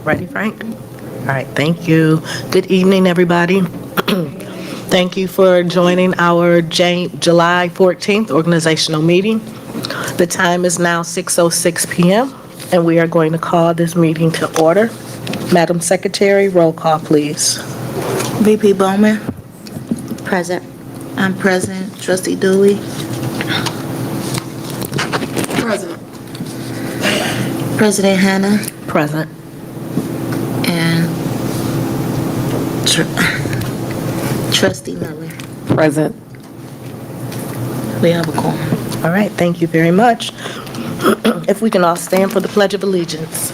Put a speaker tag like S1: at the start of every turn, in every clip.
S1: Ready, Frank? All right, thank you. Good evening, everybody. Thank you for joining our July 14th organizational meeting. The time is now 6:06 p.m., and we are going to call this meeting to order. Madam Secretary, roll call, please.
S2: VP Bowman.
S3: Present.
S2: I'm present. Trustee Dooley.
S4: Present.
S2: President Hannah.
S1: Present.
S2: And Trustee Miller.
S4: Present.
S2: We have a quorum.
S1: All right, thank you very much. If we can all stand for the Pledge of Allegiance.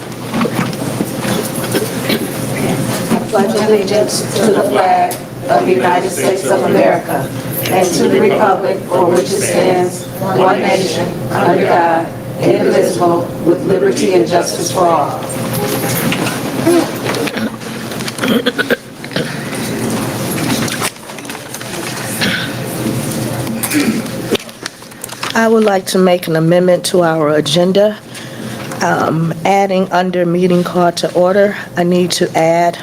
S5: Pledge allegiance to the flag of the United States of America and to the republic for which it stands, one nation, under God, indivisible, with liberty and justice for all.
S1: I would like to make an amendment to our agenda, adding under meeting call to order, I need to add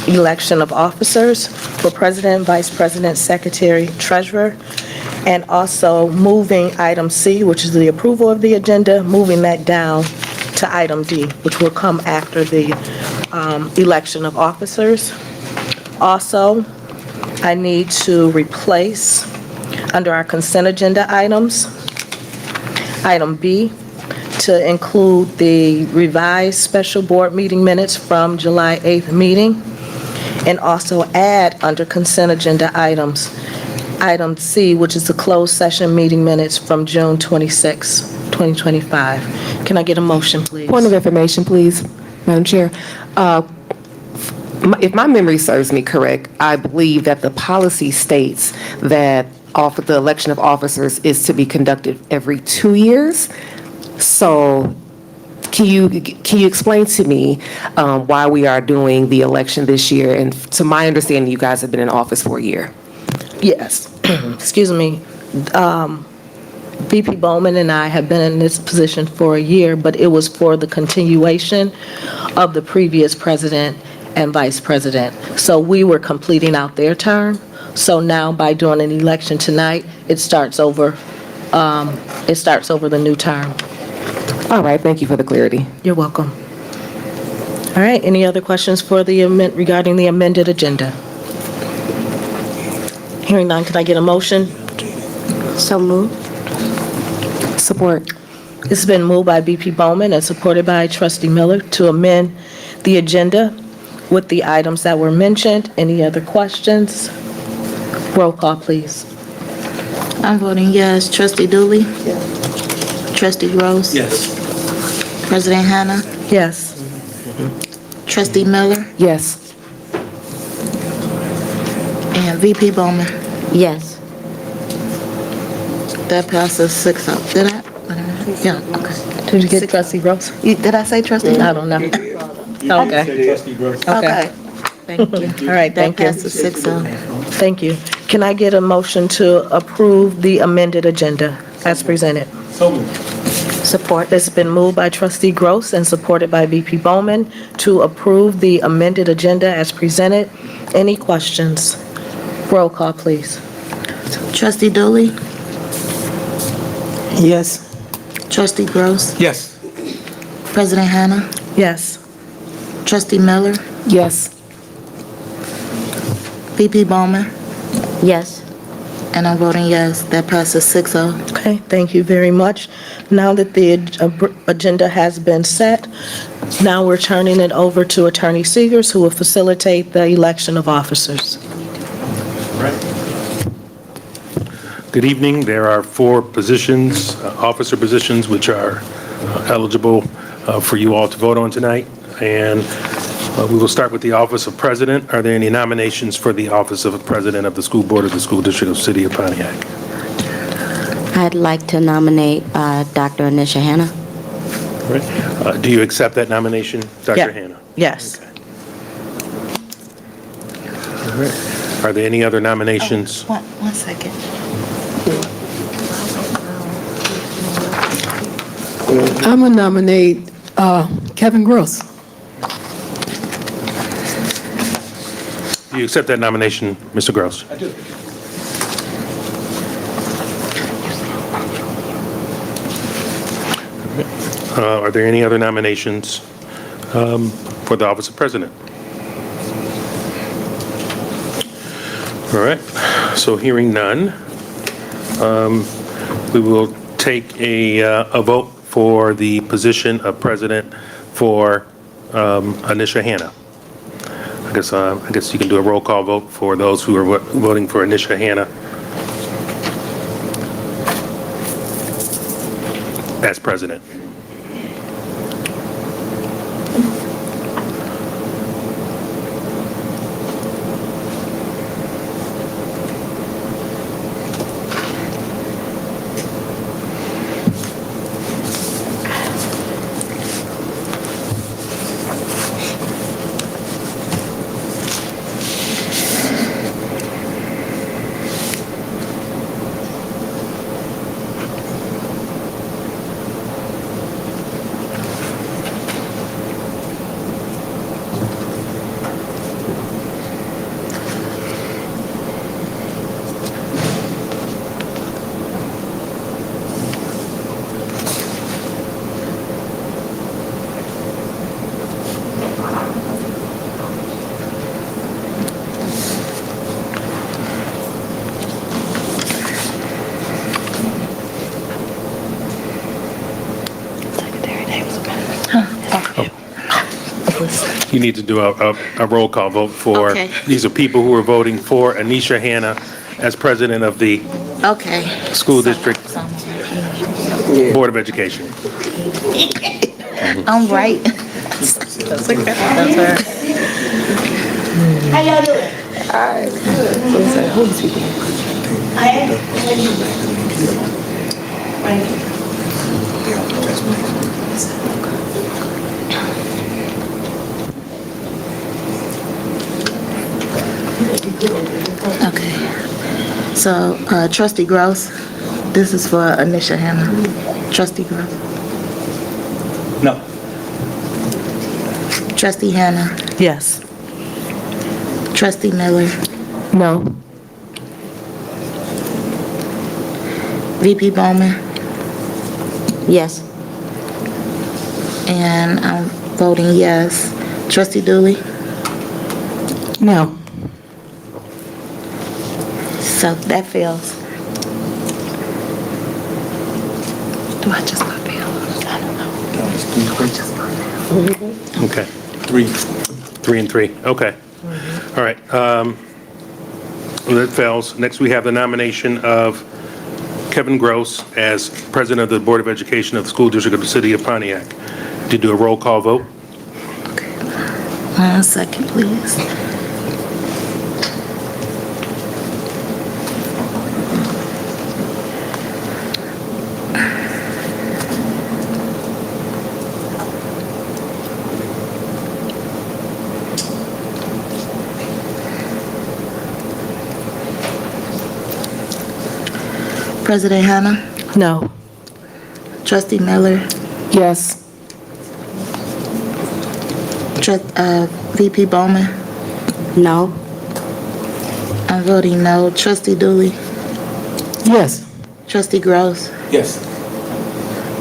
S1: election of officers for president, vice president, secretary, treasurer, and also moving item C, which is the approval of the agenda, moving that down to item D, which will come after the election of officers. Also, I need to replace, under our consent agenda items, item B, to include the revised special board meeting minutes from July 8th meeting, and also add under consent agenda items, item C, which is the closed session meeting minutes from June 26, 2025. Can I get a motion, please?
S4: Point of information, please, Madam Chair. If my memory serves me correct, I believe that the policy states that the election of officers is to be conducted every 2 years. So can you explain to me why we are doing the election this year? And to my understanding, you guys have been in office for a year.
S1: Yes. Excuse me. VP Bowman and I have been in this position for a year, but it was for the continuation of the previous president and vice president. So we were completing out their term. So now by doing an election tonight, it starts over the new term.
S4: All right, thank you for the clarity.
S1: You're welcome. All right, any other questions for the regarding the amended agenda? Hearing none, can I get a motion?
S3: So moved.
S4: Support.
S1: It's been moved by VP Bowman and supported by Trustee Miller to amend the agenda with the items that were mentioned. Any other questions? Roll call, please.
S2: I'm voting yes. Trustee Dooley.
S5: Yes.
S2: Trustee Gross.
S6: Yes.
S2: President Hannah.
S1: Yes.
S2: Trustee Miller.
S4: Yes.
S2: And VP Bowman.
S3: Yes.
S2: That passes 6-0. Did I? Yeah, okay.
S1: Did you get Trustee Gross?
S2: Did I say trustee?
S1: I don't know. Okay.
S6: Trustee Gross.
S2: Okay. Thank you.
S1: All right, thank
S2: That
S1: you.
S2: passes 6-0.
S1: Thank you. Can I get a motion to approve the amended agenda as presented?
S6: So moved.
S1: Support. It's been moved by Trustee Gross and supported by VP Bowman to approve the amended agenda as presented. Any questions? Roll call, please.
S2: Trustee Dooley.
S4: Yes.
S2: Trustee Gross.
S6: Yes.
S2: President Hannah.
S1: Yes.
S2: Trustee Miller.
S4: Yes.
S2: VP Bowman.
S3: Yes.
S2: And I'm voting yes. That passes 6-0.
S1: Okay, thank you very much. Now that the agenda has been set, now we're turning it over to Attorney Seegers, who will facilitate the election of officers.
S6: Good evening. There are 4 positions, officer positions, which are eligible for you all to vote on tonight. And we will start with the office of president. Are there any nominations for the office of president of the school board of the school district of the city of Pontiac?
S3: I'd like to nominate Dr. Anisha Hannah.
S6: Do you accept that nomination, Dr.
S1: Yeah.
S6: Hannah?
S1: Yes.
S6: All right. Are there any other nominations?
S2: One second.
S4: I'm going to nominate Kevin Gross.
S6: Do you accept that nomination, Mr. Gross?
S7: I do.
S6: Are there any other nominations for the office of president? All right, so hearing none, we will take a vote for the position of president for Anisha Hanna. I guess you can do a roll call vote for those who are voting for Anisha Hanna as president. You need to do a roll call vote for,
S2: Okay.
S6: these are people who are voting for Anisha Hanna as president of the
S2: Okay.
S6: School District Board of Education.
S2: I'm right.
S5: How y'all doing?
S2: Okay. So, Trustee Gross, this is for Anisha Hanna. Trustee Gross.
S7: No.
S2: Trustee Hanna.
S1: Yes.
S2: Trustee Miller.
S3: No.
S2: VP Bowman.
S3: Yes.
S2: And I'm voting yes. Trustee Dooley.
S1: No.
S2: So that fails. Do I just vote fail? I don't know.
S6: Okay.
S7: 3.
S6: 3 and 3, okay. All right. That fails. Next, we have the nomination of Kevin Gross as president of the Board of Education of the School District of the City of Pontiac. To do a roll call vote?
S2: 1 second, please. President Hanna.
S1: No.
S2: Trustee Miller.
S1: Yes.
S2: VP Bowman.
S3: No.
S2: I'm voting no. Trustee Dooley.
S1: Yes.
S2: Trustee Gross.
S7: Yes.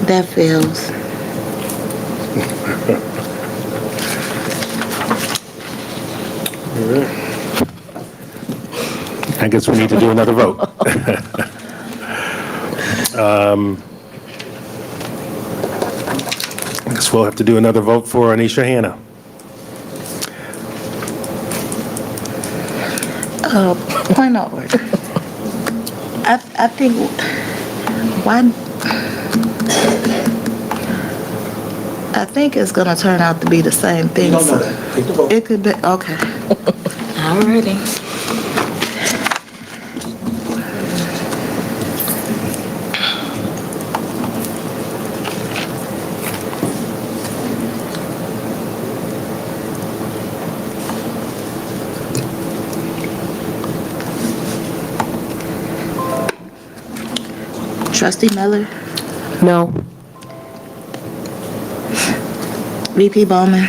S2: That fails.
S6: I guess we need to do another vote. I guess we'll have to do another vote for Anisha Hanna.
S2: Point of order. I think, why, I think it's gonna turn out to be the same thing.
S7: You don't know that. Take the vote.
S2: It could be, okay. Alrighty. Trustee Miller.
S1: No.
S2: VP Bowman.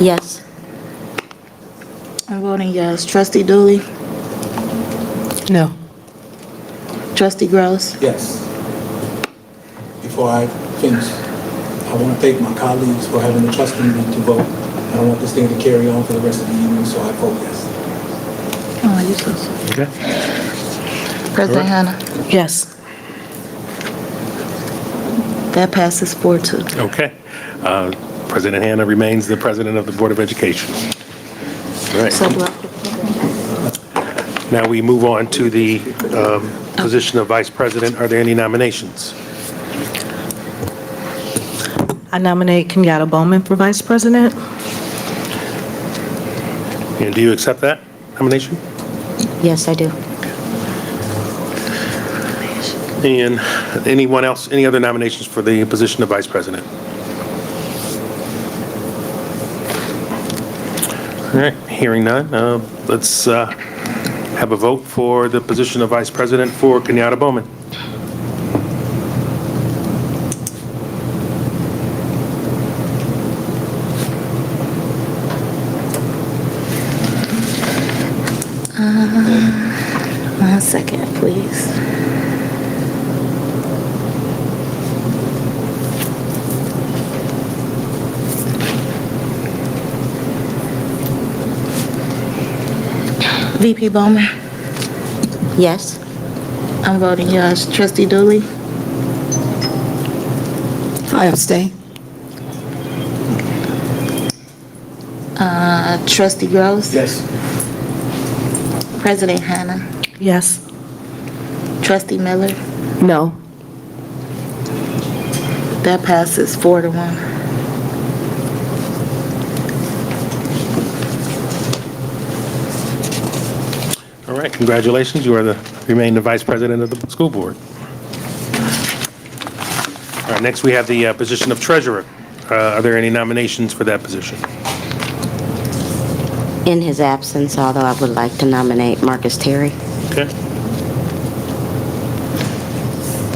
S3: Yes.
S2: I'm voting voting yes. Trustee Dooley?
S8: No.
S2: Trustee Gross?
S7: Yes. Before I finish, I want to thank my colleagues for having the trust in me to vote. I don't want this thing to carry on for the rest of the evening, so I vote yes.
S2: Oh, you so sorry.
S6: Okay.
S2: President Hannah?
S1: Yes.
S2: That passes 4-2.
S6: Okay. President Hannah remains the president of the Board of Education. All right.
S2: So,
S6: Now we move on to the position of vice president. Are there any nominations?
S1: I nominate Kenyatta Bowman for vice president.
S6: And do you accept that nomination?
S3: Yes, I do.
S6: And anyone else, any other nominations for the position of vice president? All right, hearing none, let's have a vote for the position of vice president for Kenyatta Bowman.
S2: One second, please. VP Bowman?
S3: Yes.
S2: I'm voting yes. Trustee Dooley?
S8: I abstain.
S2: Trustee Gross?
S7: Yes.
S2: President Hannah?
S1: Yes.
S2: Trustee Miller?
S4: No.
S2: That passes 4-1.
S6: All right, congratulations, you remain the vice president of the school board. All right, next we have the position of treasurer. Are there any nominations for that position?
S3: In his absence, although I would like to nominate Marcus Terry.
S6: Okay.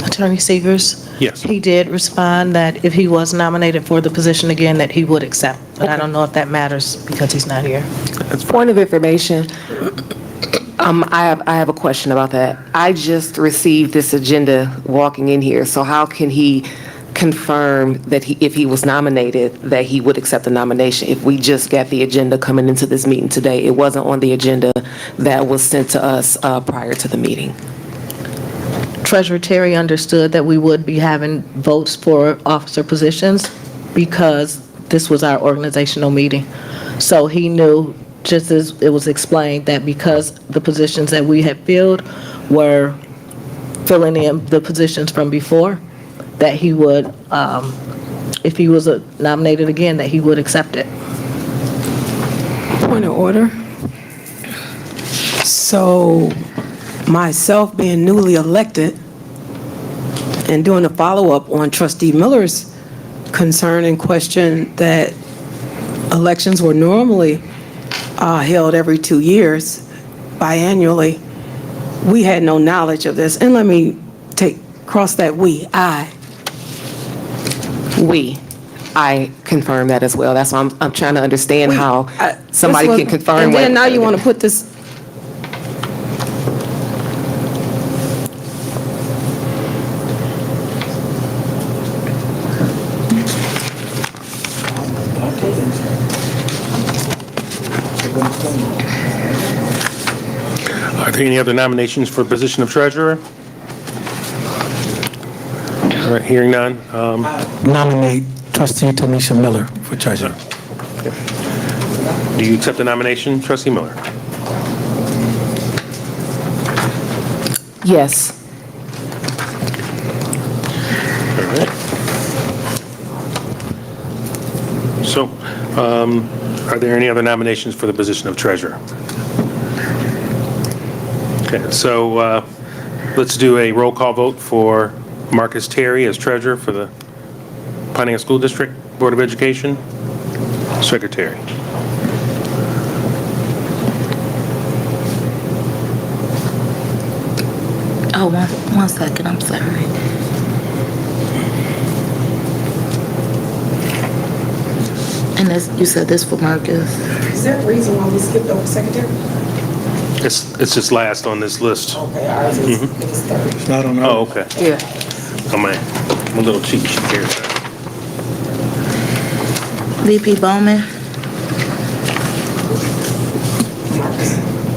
S1: Attorney Seegers?
S6: Yes.
S1: He did respond that if he was nominated for the position again, that he would accept. But I don't know if that matters because he's not here.
S4: Point of information, I have a question about that. I just received this agenda walking in here, so how can he confirm that if he was nominated, that he would accept the nomination if we just got the agenda coming into this meeting today? It wasn't on the agenda that was sent to us prior to the meeting.
S1: Treasurer Terry understood that we would be having votes for officer positions because this was our organizational meeting. So he knew, just as it was explained, that because the positions that we had filled were filling in the positions from before, that he would, if he was nominated again, that he would accept it.
S8: Point of order. So myself being newly elected and doing a follow-up on Trustee Miller's concern and question that elections were normally held every 2 years, biannually, we had no knowledge of this. And let me cross that
S4: I confirm that as well. That's why I'm trying to understand how somebody
S8: This was-
S4: can confirm.
S8: And then
S4: what-
S8: now you want to put this.
S6: Are there any other nominations for the position of treasurer? All right, hearing none.
S9: Nominate Trustee Tanisha Miller for treasurer.
S6: Do you accept the nomination, Trustee Miller?
S4: Yes.
S6: All right. So, are there any other nominations for the position of treasurer? Okay, so let's do a roll call vote for Marcus Terry as treasurer for the Pontiac School District Board of Education. Secretary.
S2: Oh, one second, I'm sorry. And And this, you said this for Marcus.
S10: Is there a reason why we skipped over secretary?
S6: It's just last on this list.
S10: Okay, ours is third.
S7: It's not on
S6: Oh,
S7: ours.
S6: okay.
S4: Yeah.
S6: Oh, man. My little cheat sheet here.
S2: VP Bowman,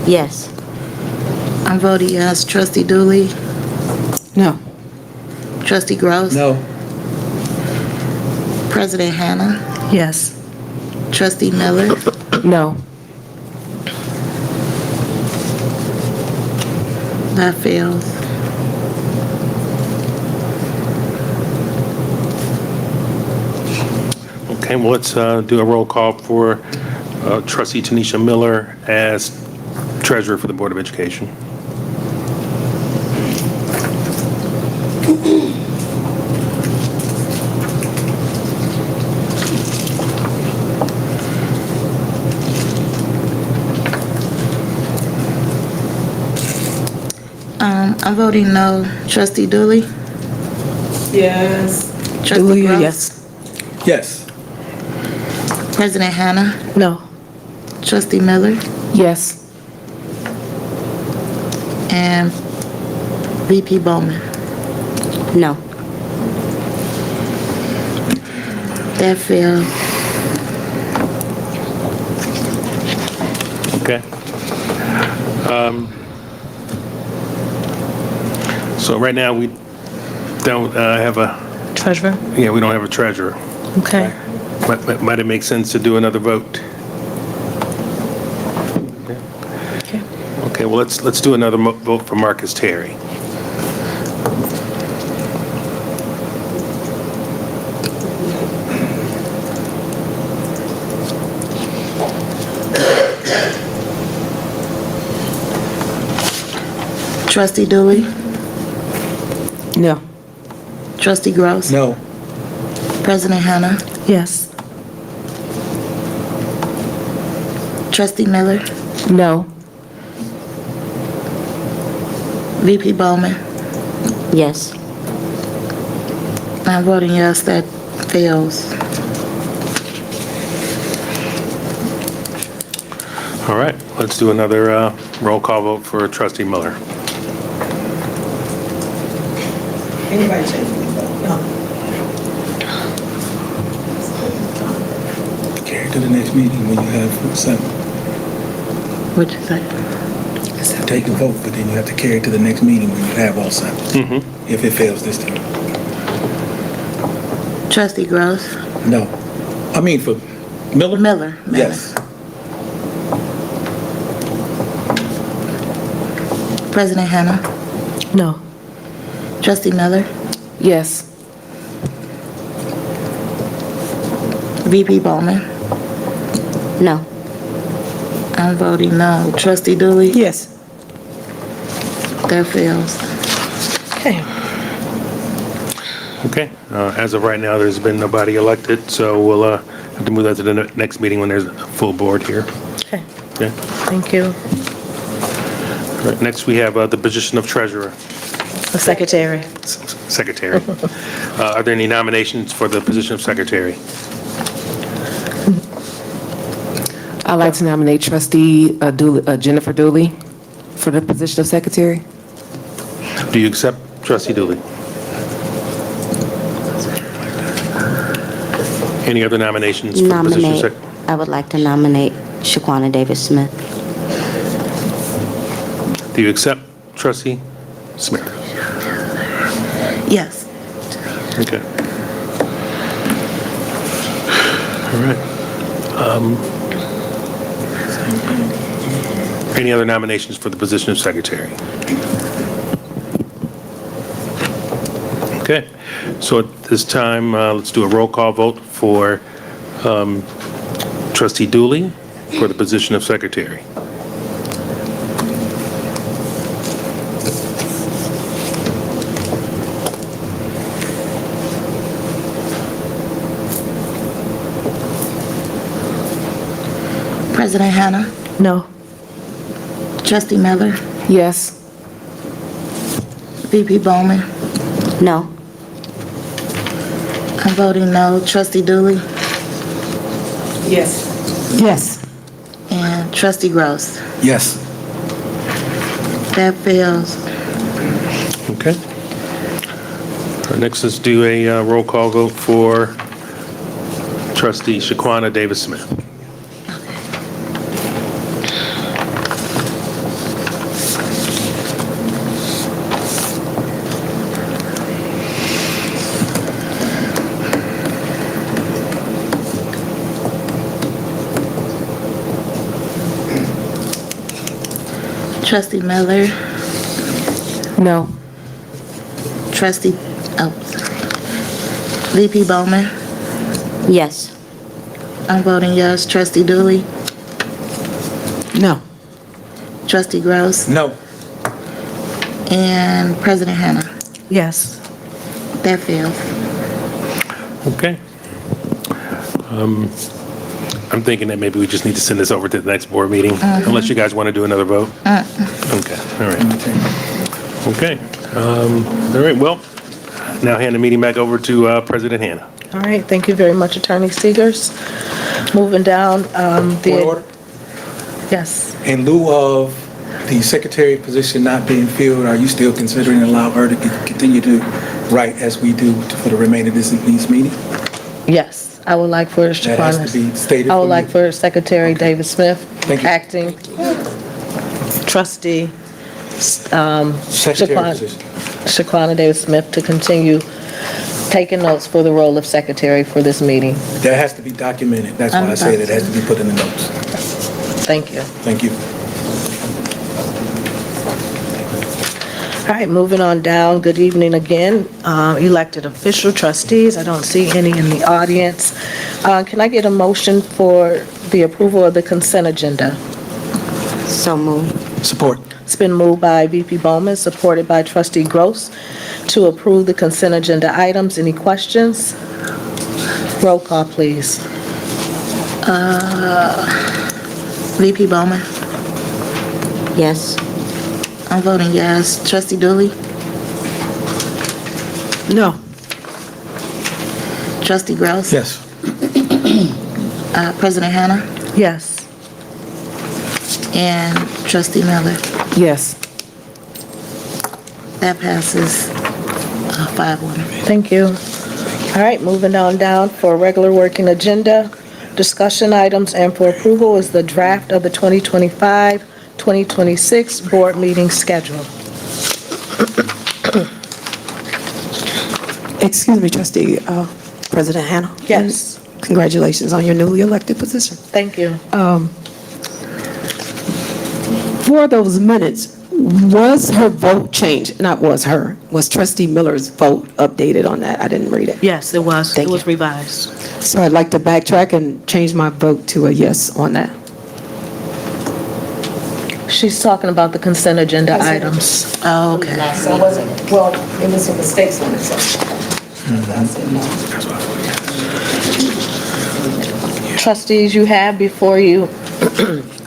S3: Yes.
S2: I'm voting yes. Trustee Dooley,
S8: No.
S2: Trustee Gross.
S7: No.
S2: President Hannah,
S1: Yes.
S2: Trustee Miller,
S4: No.
S2: that fails.
S6: Okay, well, let's do a roll call for trustee Tanisha Miller as treasurer for the Board of Education.
S2: I'm voting no. Trustee Dooley,
S10: Yes.
S2: Trustee
S8: Dooley,
S2: Gross,
S8: yes.
S7: Yes.
S2: President Hannah,
S1: No.
S2: Trustee Miller,
S4: Yes.
S2: and VP Bowman.
S3: No.
S2: That fails.
S6: Okay. So right now, we don't have a,
S1: Treasurer?
S6: we don't have a treasurer.
S1: Okay.
S6: Might it make sense to do another vote?
S1: Okay.
S6: Okay, well, let's do another vote for Marcus Terry.
S2: Trustee Dooley,
S8: No.
S2: Trustee Gross,
S7: No.
S2: President Hannah,
S1: Yes.
S2: Trustee Miller,
S4: No.
S2: VP Bowman.
S3: Yes.
S2: I'm voting yes, that fails.
S6: All right, let's do another roll call vote for trustee Miller.
S10: Anybody change their vote? No.
S7: Carry to the next meeting when you have 7.
S2: What'd you say?
S7: Take a vote, but then you have to carry it to the next meeting when you have all 7. If it fails this time.
S2: Trustee Gross,
S7: No. I mean for Miller?
S2: Miller.
S7: Yes.
S2: President Hannah,
S1: No.
S2: Trustee Miller,
S4: Yes.
S2: VP Bowman.
S3: No.
S2: I'm voting no. Trustee Dooley,
S8: Yes.
S2: that fails.
S1: Okay.
S6: Okay, as of right now, there's been nobody elected, so we'll have to move that to the next meeting when there's a full board here.
S1: Okay.
S6: Okay.
S1: Thank you.
S6: All right, next, we have the position of treasurer,
S1: The secretary.
S6: secretary. Are there any nominations for the position of secretary?
S4: I'd like to nominate trustee Jennifer Dooley for the position of secretary.
S6: Do you accept trustee Dooley? Any other nominations for the position of
S3: Nominate, I would like to nominate Shaquana Davis-Smith.
S6: Do you accept trustee Smith?
S2: Yes.
S6: Okay. All right. Any other nominations for the position of secretary? Okay, so at this time, let's do a roll call vote for trustee Dooley for the position of secretary.
S2: President Hannah,
S1: No.
S2: Trustee Miller,
S4: Yes.
S2: VP Bowman.
S3: No.
S2: I'm voting no. Trustee Dooley,
S10: Yes.
S8: Yes.
S2: And trustee Gross.
S7: Yes.
S2: That fails.
S6: Okay. Next, let's do a roll call vote for trustee Shaquana Davis-Smith.
S2: Trustee Miller.
S4: No.
S2: Trustee, sorry. VP Bowman.
S3: Yes.
S2: I'm voting yes. Trustee Dooley.
S8: No.
S2: Trustee Gross.
S7: No.
S2: And President Hannah.
S1: Yes.
S2: That fails.
S6: Okay. I'm thinking that maybe we just need to send this over to the next board meeting, unless you guys want to do another vote. Okay, all right. Okay, all right, well, now hand the meeting back over to President Hannah.
S1: All right, thank you very much, Attorney Seegers. Moving down,
S7: Point of order.
S1: Yes.
S7: In lieu of the secretary position not being filled, are you still considering allow her to continue to write as we do for the remainder of this meeting?
S1: Yes, I would like for
S7: That has to be stated
S1: I would
S7: from
S1: like
S7: you.
S1: for Secretary Davis Smith,
S7: Thank you.
S1: acting trustee,
S7: Secretary position.
S1: Shaquana Davis Smith, to continue taking notes for the role of secretary for this meeting.
S7: That has to be documented. That's why I said it has to be put in the notes.
S1: Thank you.
S7: Thank you.
S1: All right, moving on down. Good evening again. Elected official trustees, I don't see any in the audience. Can I get a motion for the approval of the consent agenda?
S3: So moved.
S7: Support.
S1: It's been moved by VP Bowman, supported by trustee Gross, to approve the consent agenda items. Any questions? Roll call, please.
S2: VP Bowman.
S3: Yes.
S2: I'm voting yes. Trustee Dooley.
S8: No.
S2: Trustee Gross.
S7: Yes.
S2: President Hannah.
S1: Yes.
S2: And Trustee Miller.
S4: Yes.
S2: That passes 5-1.
S1: Thank you. All right, moving on down for regular working agenda. Discussion items and for approval is the draft of the 2025-2026 board meeting schedule.
S8: Excuse me, trustee, President Hannah.
S1: Yes.
S8: Congratulations on your newly elected position.
S1: Thank you.
S8: For those minutes, was her vote changed? Not was her, was trustee Miller's vote updated on that? I didn't read it.
S1: Yes, it was.
S8: Thank
S1: It was
S8: you.
S1: revised.
S8: So I'd like to backtrack and change my vote to a yes on that.
S1: She's talking about the consent agenda items.
S2: Oh, okay.
S10: So it wasn't, well, it was some mistakes on it, so. I said no.
S1: Trustees, you have before you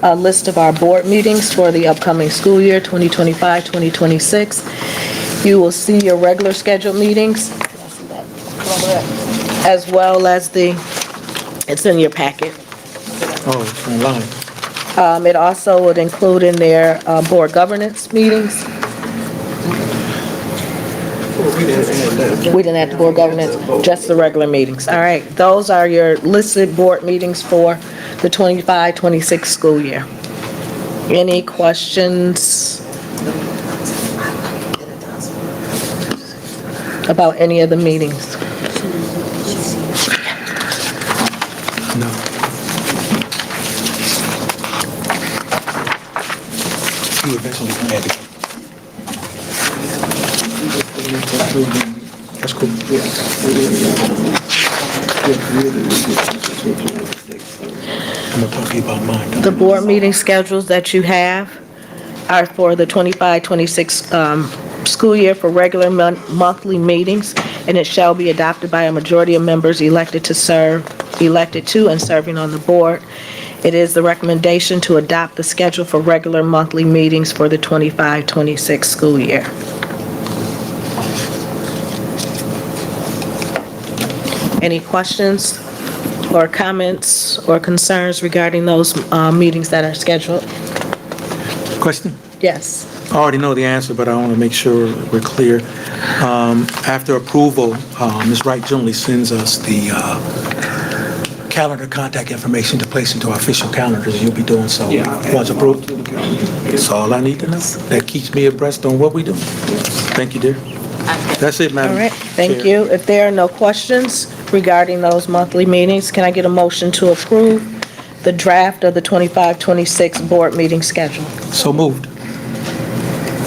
S1: a list of our board meetings for the upcoming school year, 2025-2026. You will see your regular scheduled meetings, as well as it's in your packet.
S7: Oh, it's online.
S1: It also would include in there board governance meetings. We didn't have the board governance, just the regular meetings. All right, those are your listed board meetings for the 25-26 school year. Any questions about any of the meetings?
S7: No. You eventually had it. That's cool. I'm gonna talk to you about mine.
S1: The board meeting schedules that you have are for the 25-26 school year for regular monthly meetings, and it shall be adopted by a majority of members elected to and serving on the board. It is the recommendation to adopt the schedule for regular monthly meetings for the 25-26 school year. Any questions or comments or concerns regarding those meetings that are scheduled?
S7: Question?
S1: Yes.
S7: I already know the answer, but I want to make sure we're clear. After approval, Ms. Wright generally sends us the calendar contact information to place into our official calendars. You'll be doing so once approved. That's all I need to know. That keeps me abreast on what we do. Thank you, dear. That's it, Madam
S1: All right, thank
S7: Chair.
S1: you. If there are no questions regarding those monthly meetings, can I get a motion to approve the draft of the 25-26 board meeting schedule?
S7: So moved.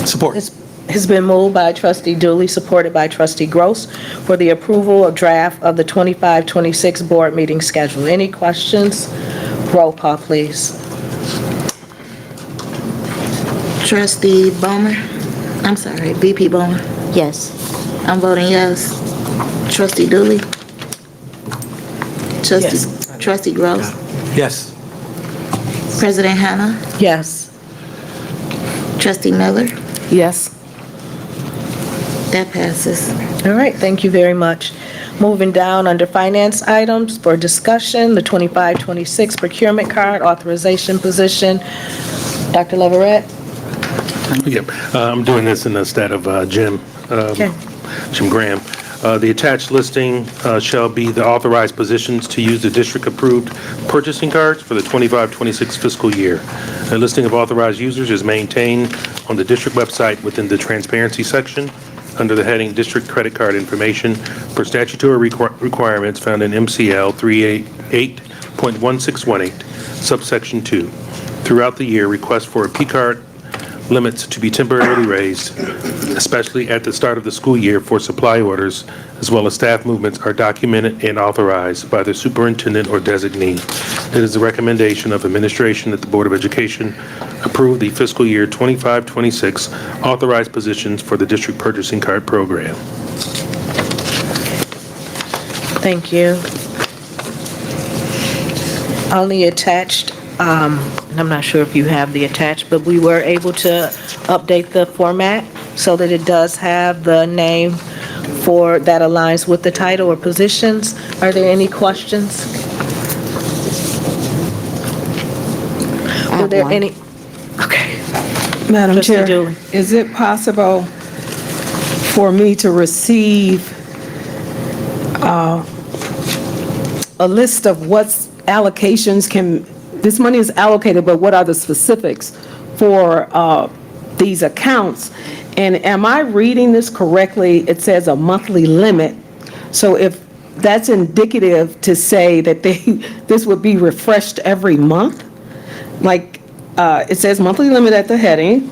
S7: Support.
S1: Has been moved by Trustee Dooley, supported by Trustee Gross, for the approval of draft of the 25-26 board meeting schedule. Any questions? Roll call, please.
S2: Trustee Bowman? I'm sorry, VP Bowman.
S3: Yes.
S2: I'm voting yes. Trustee Dooley? Trustee Gross?
S7: Yes.
S2: President Hannah?
S1: Yes.
S2: Trustee Miller?
S4: Yes.
S2: That passes.
S1: All right, thank you very much. Moving down under finance items for discussion, the 25-26 procurement card authorization position. Dr. Leverett?
S6: Yep, I'm doing this in the stead of Jim Graham. The attached listing shall be the authorized positions to use the district-approved purchasing cards for the 25-26 fiscal year. A listing of authorized users is maintained on the district website within the transparency section under the heading District Credit Card Information per statutory requirements found in MCL 388.1618, subsection 2. Throughout the year, requests for a P-card limits to be temporarily raised, especially at the start of the school year for supply orders, as well as staff movements are documented and authorized by the superintendent or designee. It is the recommendation of administration that the Board of Education approve the fiscal year 25-26 authorized positions for the district purchasing card program.
S1: Thank you. On the attached, I'm not sure if you have the attached, but we were able to update the format so that it does have the name for that aligns with the title or positions. Are there any questions? Were there
S3: one.
S1: any? Okay.
S8: Madam
S1: Trustee
S8: Chair,
S1: Dooley.
S8: is it possible for me to receive a list of what's allocations this money is allocated, but what are the specifics for these accounts? And am I reading this correctly? It says a monthly limit. So if that's indicative to say that this would be refreshed every month? Like, it says monthly limit at the heading,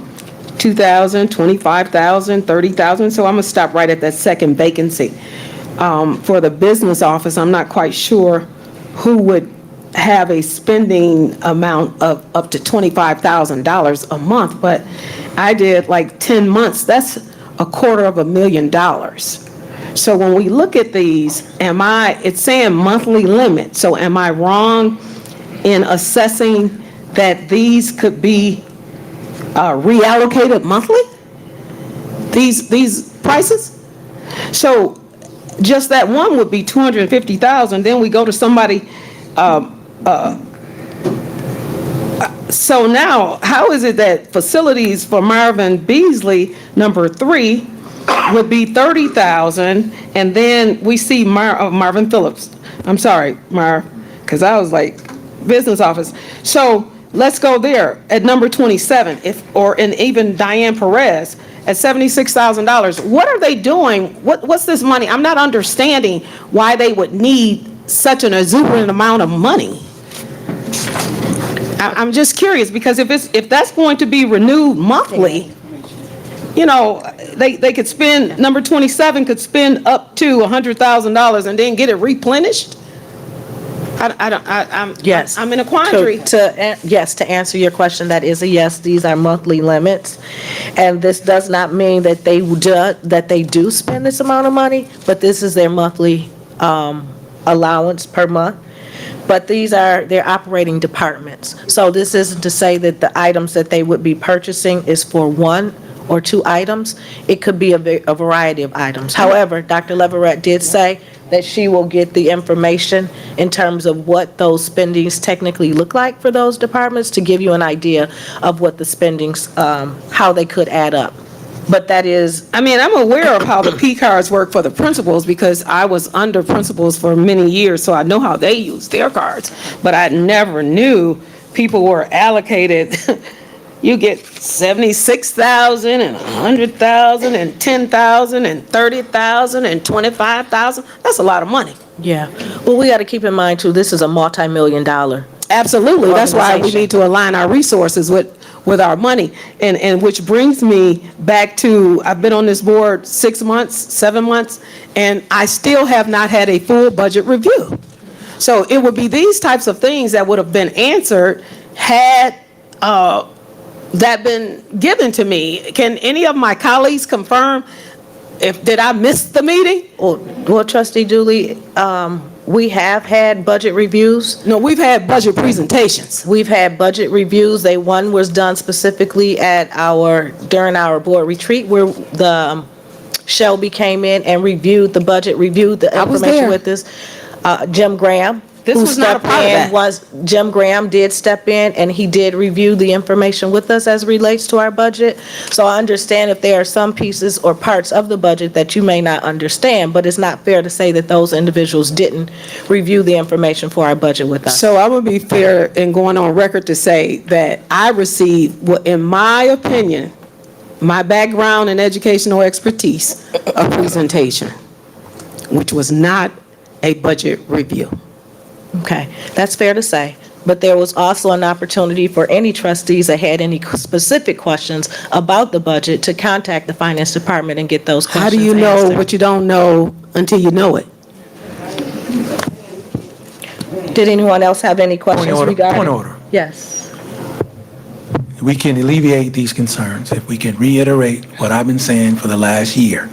S8: 2,000, 25,000, 30,000. So I'm gonna stop right at that second vacancy. For the business office, I'm not quite sure who would have a spending amount of up to $25,000 a month, but I did like 10 months, that's $250,000. So when we look at these, it's saying monthly limit, so am I wrong in assessing that these could be reallocated monthly? These prices? So just that one would be $250,000, then we go to somebody, so now, how is it that facilities for Marvin Beasley, number 3, would be $30,000, and then we see Marvin Phillips, I'm sorry, Marv, because I was like, business office. So let's go there at number 27, and even Diane Perez at $76,000. What are they doing? What's this money? I'm not understanding why they would need such an exuberant amount of money. I'm just curious, because if that's going to be renewed monthly, you know, they could spend, number 27 could spend up to $100,000 and then get it replenished?
S1: Yes.
S8: I'm in a quandary.
S1: Yes, to answer your question, that is a yes. These are monthly limits. And this does not mean that they do spend this amount of money, but this is their monthly allowance per month. But these are their operating departments. So this isn't to say that the items that they would be purchasing is for one or two items. It could be a variety of items. However, Dr. Leverett did say that she will get the information in terms of what those spendings technically look like for those departments, to give you an idea of what the spendings, how they could add up. But that is,
S8: I mean, I'm aware of how the P cards work for the principals because I was under principals for many years, so I know how they use their cards. But I never knew people were allocated, you get 76,000 and 100,000 and 10,000 and 30,000 and 25,000. That's a lot of money.
S1: yeah. Well, we got to keep in mind too, this is a multi-million-dollar.
S8: Absolutely. That's why we
S1: Organization.
S8: need to align our resources with our money. And which brings me back to, I've been on this board 6 months, 7 months, and I still have not had a full budget review. So it would be these types of things that would have been answered had that been given to me. Can any of my colleagues confirm did I miss the meeting?
S1: Well, Trustee Dooley, we have had budget reviews.
S8: No, we've had budget presentations.
S1: We've had budget reviews. One was done specifically during our board retreat where the Shelby came in and reviewed the budget, reviewed the
S8: was
S1: information
S8: there.
S1: with us. Jim Graham.
S8: This
S1: who
S8: was not a
S1: stepped
S8: part of
S1: in,
S8: that.
S1: Jim Graham did step in and he did review the information with us as relates to our budget. So I understand if there are some pieces or parts of the budget that you may not understand, but it's not fair to say that those individuals didn't review the information for our budget with us.
S8: So I would be fair in going on record to say that I received, in my opinion, my background and educational expertise, a presentation, which was not a budget review.
S1: Okay, that's fair to say. But there was also an opportunity for any trustees that had any specific questions about the budget to contact the finance department and get those
S8: How
S1: questions
S8: do you know
S1: answered.
S8: what you don't know until you know it?
S1: Did anyone else have any questions regarding?
S7: Point of order.
S1: Yes.
S7: We can alleviate these concerns if we can reiterate what I've been saying for the last year,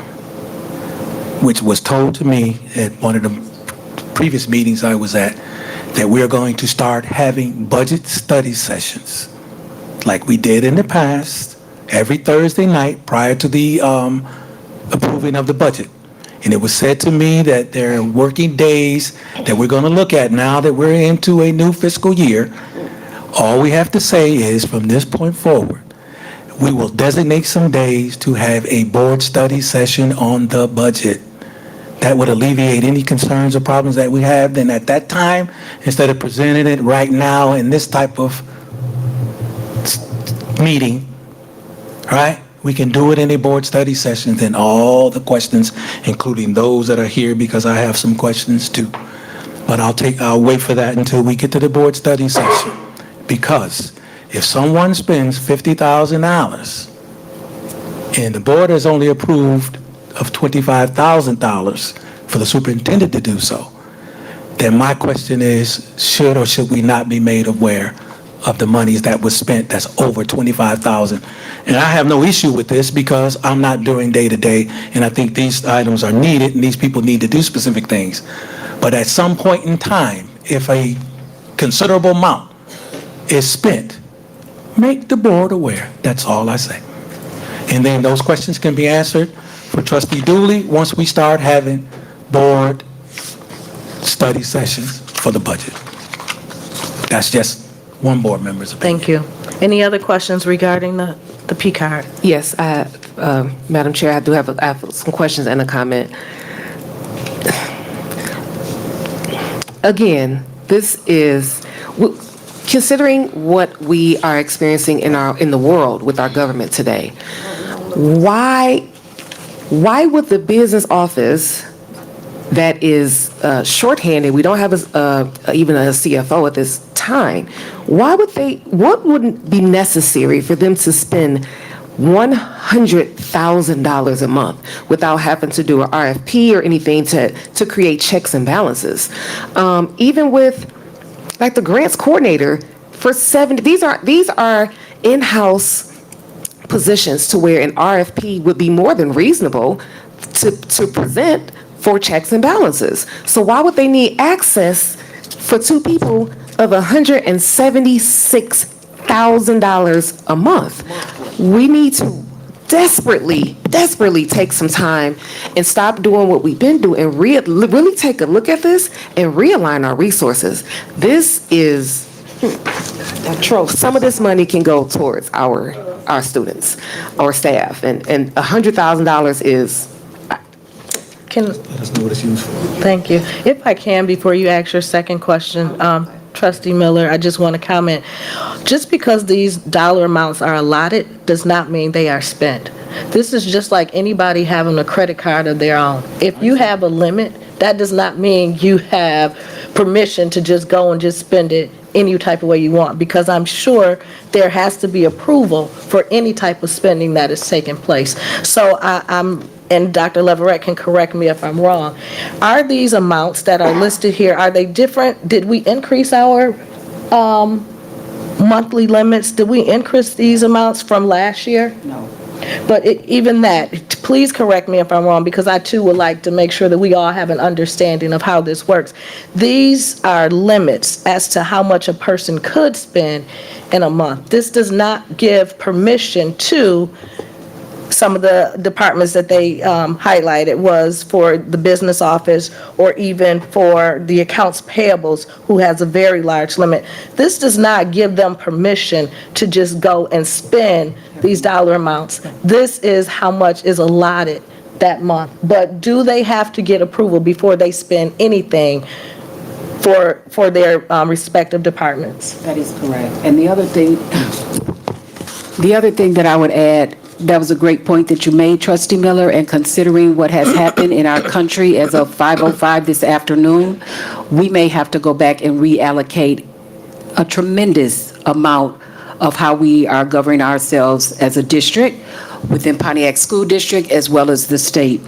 S7: which was told to me at one of the previous meetings I was at, that we're going to start having budget study sessions like we did in the past, every Thursday night prior to the approving of the budget. And it was said to me that there are working days that we're going to look at now that we're into a new fiscal year. All we have to say is, from this point forward, we will designate some days to have a board study session on the budget. That would alleviate any concerns or problems that we have. Then at that time, instead of presenting it right now in this type of meeting, right? We can do it in a board study session, then all the questions, including those that are here, because I have some questions too. But I'll wait for that until we get to the board study session. Because if someone spends $50,000 and the board has only approved of $25,000 for the superintendent to do so, then my question is, should or should we not be made aware of the monies that was spent that's over $25,000? And I have no issue with this because I'm not doing day-to-day, and I think these items are needed and these people need to do specific things. But at some point in time, if a considerable amount is spent, make the board aware. That's all I say. And then those questions can be answered for Trustee Dooley once we start having board study sessions for the budget. That's just one board member's opinion.
S1: Thank you. Any other questions regarding the P card?
S4: Yes, Madam Chair, I do have some questions and a comment. Again, this is, considering what we are experiencing in the world with our government today, why would the business office that is shorthanded, we don't have even a CFO at this time, what wouldn't be necessary for them to spend $100,000 a month without having to do an RFP or anything to create checks and balances? Even with like the grants coordinator for 70, these are in-house positions to where an RFP would be more than reasonable to present for checks and balances. So why would they need access for two people of $176,000 a month? We need desperately take some time and stop doing what we've been doing and really take a look at this and realign our resources. This is atrocious. Some of this money can go towards our students, our staff, and $100,000 is.
S1: Let us know what it's used for. Thank you. If I can, before you ask your second question, Trustee Miller, I just want to comment. Just because these dollar amounts are allotted does not mean they are spent. This is just like anybody having a credit card of their own. If you have a limit, that does not mean you have permission to just go and just spend it any type of way you want, because I'm sure there has to be approval for any type of spending that is taking place. So and Dr. Leverett can correct me if I'm wrong, are these amounts that are listed here, are they different? Did we increase our monthly limits? Did we increase these amounts from last year?
S10: No.
S1: But even that, please correct me if I'm wrong, because I too would like to make sure that we all have an understanding of how this works. These are limits as to how much a person could spend in a month. This does not give permission to some of the departments that they highlighted was for the business office or even for the accounts payables, who has a very large limit. This does not give them permission to just go and spend these dollar amounts. This is how much is allotted that month. But do they have to get approval before they spend anything for their respective departments?
S10: That is correct. And the other thing that I would add, that was a great point that you made, Trustee Miller, and considering what has happened in our country as of 5:05 this afternoon, we may have to go back and reallocate a tremendous amount of how we are governing ourselves as a district within Pontiac School District as well as the state.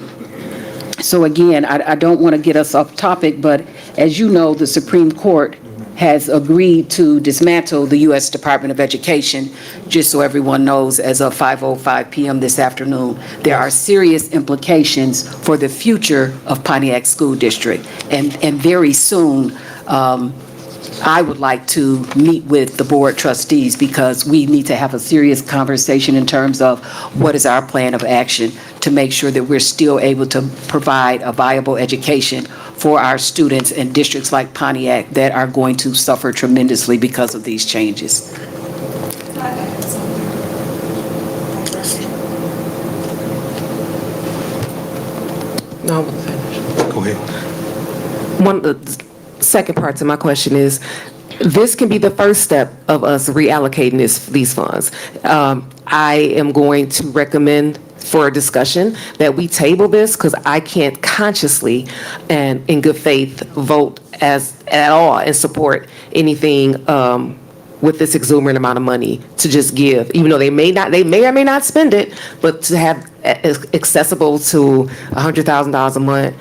S10: So again, I don't want to get us off topic, but as you know, the Supreme Court has agreed to dismantle the U.S. Department of Education, just so everyone knows, as of 5:05 p.m. this afternoon. There are serious implications for the future of Pontiac School District. And very soon, I would like to meet with the board trustees, because we need to have a serious conversation in terms of what is our plan of action to make sure that we're still able to provide a viable education for our students in districts like Pontiac that are going to suffer tremendously because of these changes.
S4: No.
S7: Go ahead.
S4: One of the second part to my question is, this can be the first step of us reallocating these funds. I am going to recommend for a discussion that we table this, because I can't consciously and in good faith vote at all and support anything with this exuberant amount of money to just give, even though they may or may not spend it, but to have accessible to $100,000 a month,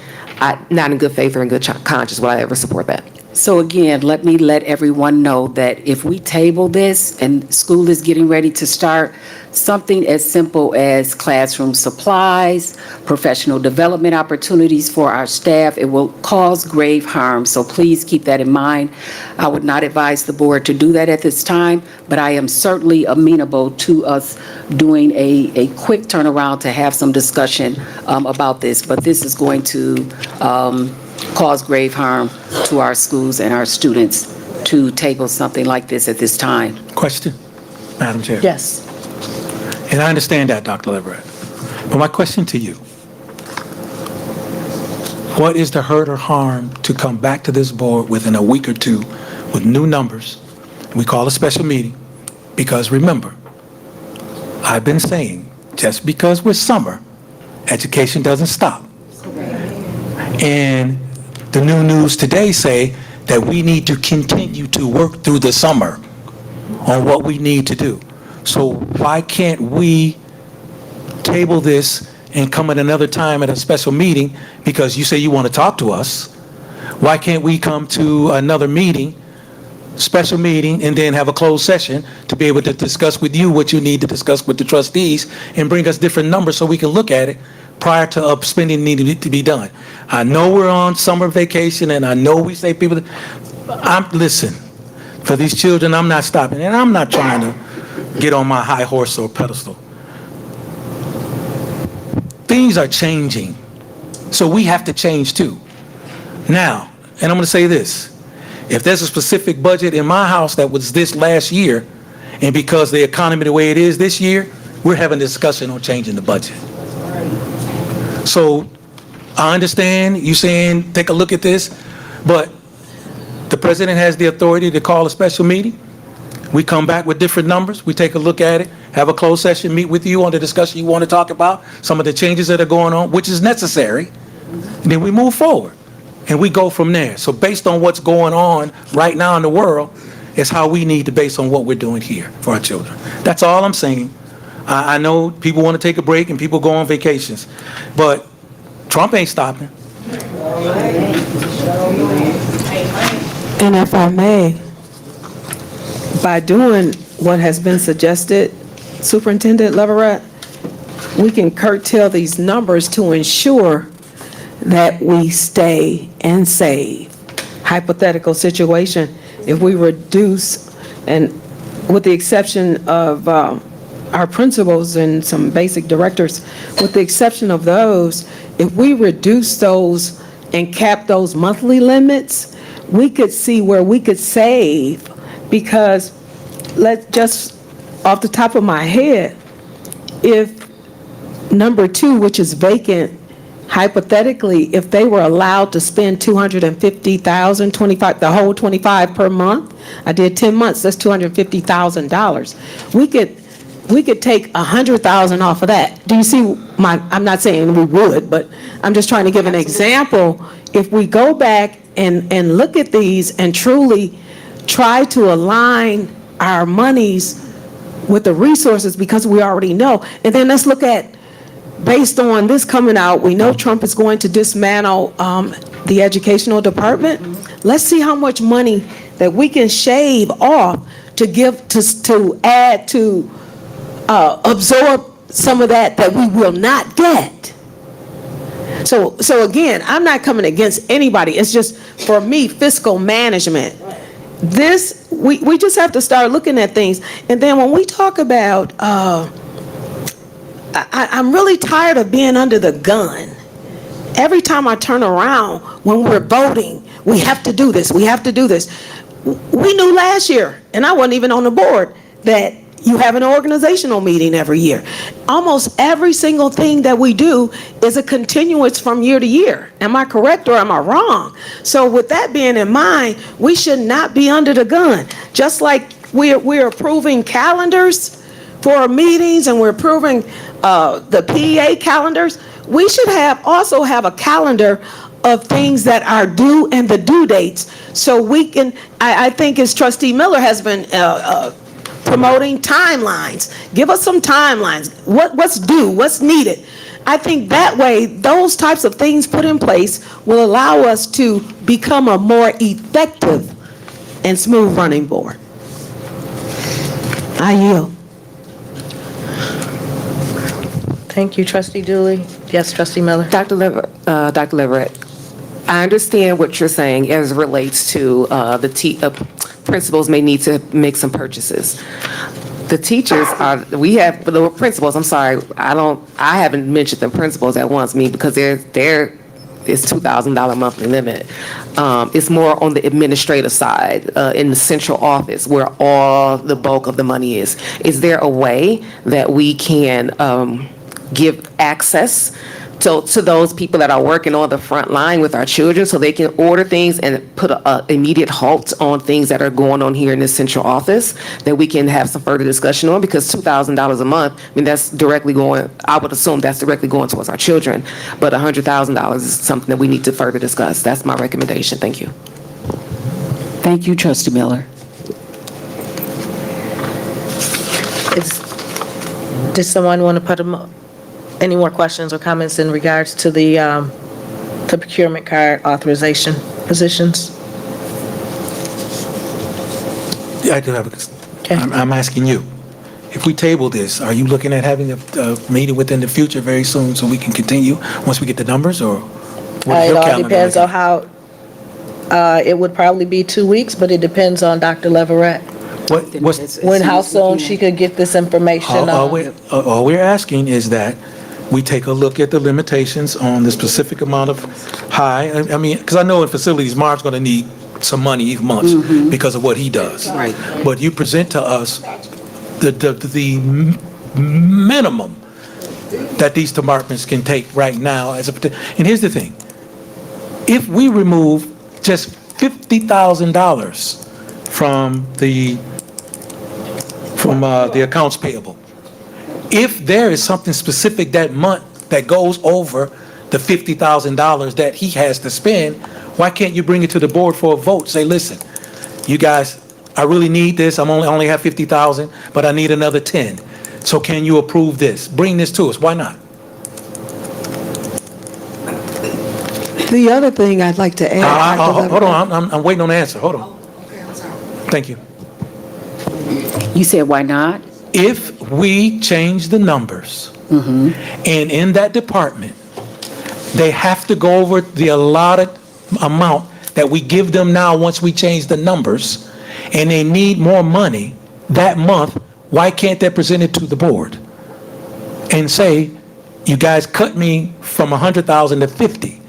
S4: not in good faith or in good conscience will I ever support that.
S10: So again, let me let everyone know that if we table this and school is getting ready to start, something as simple as classroom supplies, professional development opportunities for our staff, it will cause grave harm. So please keep that in mind. I would not advise the board to do that at this time, but I am certainly amenable to us doing a quick turnaround to have some discussion about this. But this is going to cause grave harm to our schools and our students to table something like this at this time.
S7: Question, Madam Chair?
S1: Yes.
S7: And I understand that, Dr. Leverett. But my question to you, what is the hurt or harm to come back to this board within a week or two with new numbers? We call a special meeting, because remember, I've been saying, just because we're summer, education doesn't stop. And the new news today say that we need to continue to work through the summer on what we need to do. So why can't we table this and come at another time at a special meeting? Because you say you want to talk to us. Why can't we come to another meeting, special meeting, and then have a closed session to be able to discuss with you what you need to discuss with the trustees and bring us different numbers so we can look at it prior to spending needing to be done? I know we're on summer vacation, and I know we say people, listen, for these children, I'm not stopping, and I'm not trying to get on my high horse or pedestal. things are changing, so we have to change too. Now, and I'm going to say this, if there's a specific budget in my house that was this last year, and because the economy the way it is this year, we're having a discussion on changing the budget. So I understand you saying, take a look at this, but the president has the authority to call a special meeting. We come back with different numbers, we take a look at it, have a closed session, meet with you on the discussion you want to talk about, some of the changes that are going on, which is necessary, and then we move forward, and we go from there. So based on what's going on right now in the world, is how we need to base on what we're doing here for our children. That's all I'm saying. I know people want to take a break and people go on vacations, but Trump ain't stopping.
S8: And if I may, by doing what has been suggested, Superintendent Leverett, we can curtail these numbers to ensure that we stay and save. Hypothetical situation, if we reduce, and with the exception of our principals and some basic directors, with the exception of those, if we reduce those and cap those monthly limits, we could see where we could save, because let's just, off the top of my head, if number 2, which is vacant, hypothetically, if they were allowed to spend $250,000, 25, the whole 25 per month, I did 10 months, that's $250,000. We could take $100,000 off of that. Do you see my, I'm not saying we would, but I'm just trying to give an example. If we go back and look at these and truly try to align our monies with the resources, because we already know. And then let's look at, based on this coming out, we know Trump is going to dismantle the educational department. Let's see how much money that we can shave off to give, to add to, absorb some of that we will not get. So again, I'm not coming against anybody. It's just, for me, fiscal management. This, we just have to start looking at things. And then when we talk about, I'm really tired of being under the gun. Every time I turn around, when we're voting, we have to do this, we have to do this. We knew last year, and I wasn't even on the board, that you have an organizational meeting every year. Almost every single thing that we do is a continuance from year to year. Am I correct or am I wrong? So with that being in mind, we should not be under the gun. Just like we're approving calendars for our meetings, and we're approving the PEA calendars, we should also have a calendar of things that are due and the due dates, so we can, I think as Trustee Miller has been promoting timelines. Give us some timelines. What's due? What's needed? I think that way, those types of things put in place will allow us to become a more effective and smooth running board. I yield.
S1: Thank you, Trustee Dooley. Yes, Trustee Miller.
S4: Dr. Leverett, I understand what you're saying as it relates to principals may need to make some purchases. The teachers the principals, I'm sorry, I haven't mentioned the principals at once, because it's $2,000 monthly limit. It's more on the administrative side, in the central office, where all the bulk of the money is. Is there a way that we can give access to those people that are working on the front line with our children, so they can order things and put an immediate halt on things that are going on here in this central office, that we can have some further discussion on? Because $2,000 a month, I mean, that's directly going, I would assume that's directly going towards our children, but $100,000 is something that we need to further discuss. That's my recommendation. Thank you.
S10: Thank you, Trustee Miller.
S1: Does someone want to put any more questions or comments in regards to the procurement card authorization positions?
S7: Yeah, I do have
S1: Okay.
S7: I'm asking you, if we table this, are you looking at having a meeting within the future very soon so we can continue once we get the numbers, or what is
S1: It
S7: your
S1: all
S7: calendar
S1: depends
S7: looking?
S1: on how, it would probably be 2 weeks, but it depends on Dr. Leverett.
S7: What's
S1: How soon she could get this information.
S7: All we're asking is that we take a look at the limitations on the specific amount of I mean, because I know in facilities, Mark's going to need some money each month because of what he does.
S10: Right.
S7: But you present to us the minimum that these departments can take right now and here's the thing. If we remove just $50,000 from the accounts payable, if there is something specific that month that goes over the $50,000 that he has to spend, why can't you bring it to the board for a vote? Say, listen, you guys, I really need this. I only have 50,000, but I need another 10. So can you approve this? Bring this to us. Why not?
S8: The other thing I'd like to add.
S7: Hold on. I'm waiting on the answer. Hold on. Thank you.
S10: You said why not?
S7: If we change the numbers, and in that department, they have to go over the allotted amount that we give them now once we change the numbers, and they need more money that month, why can't they present it to the board and say, you guys cut me from 100,000 to 50,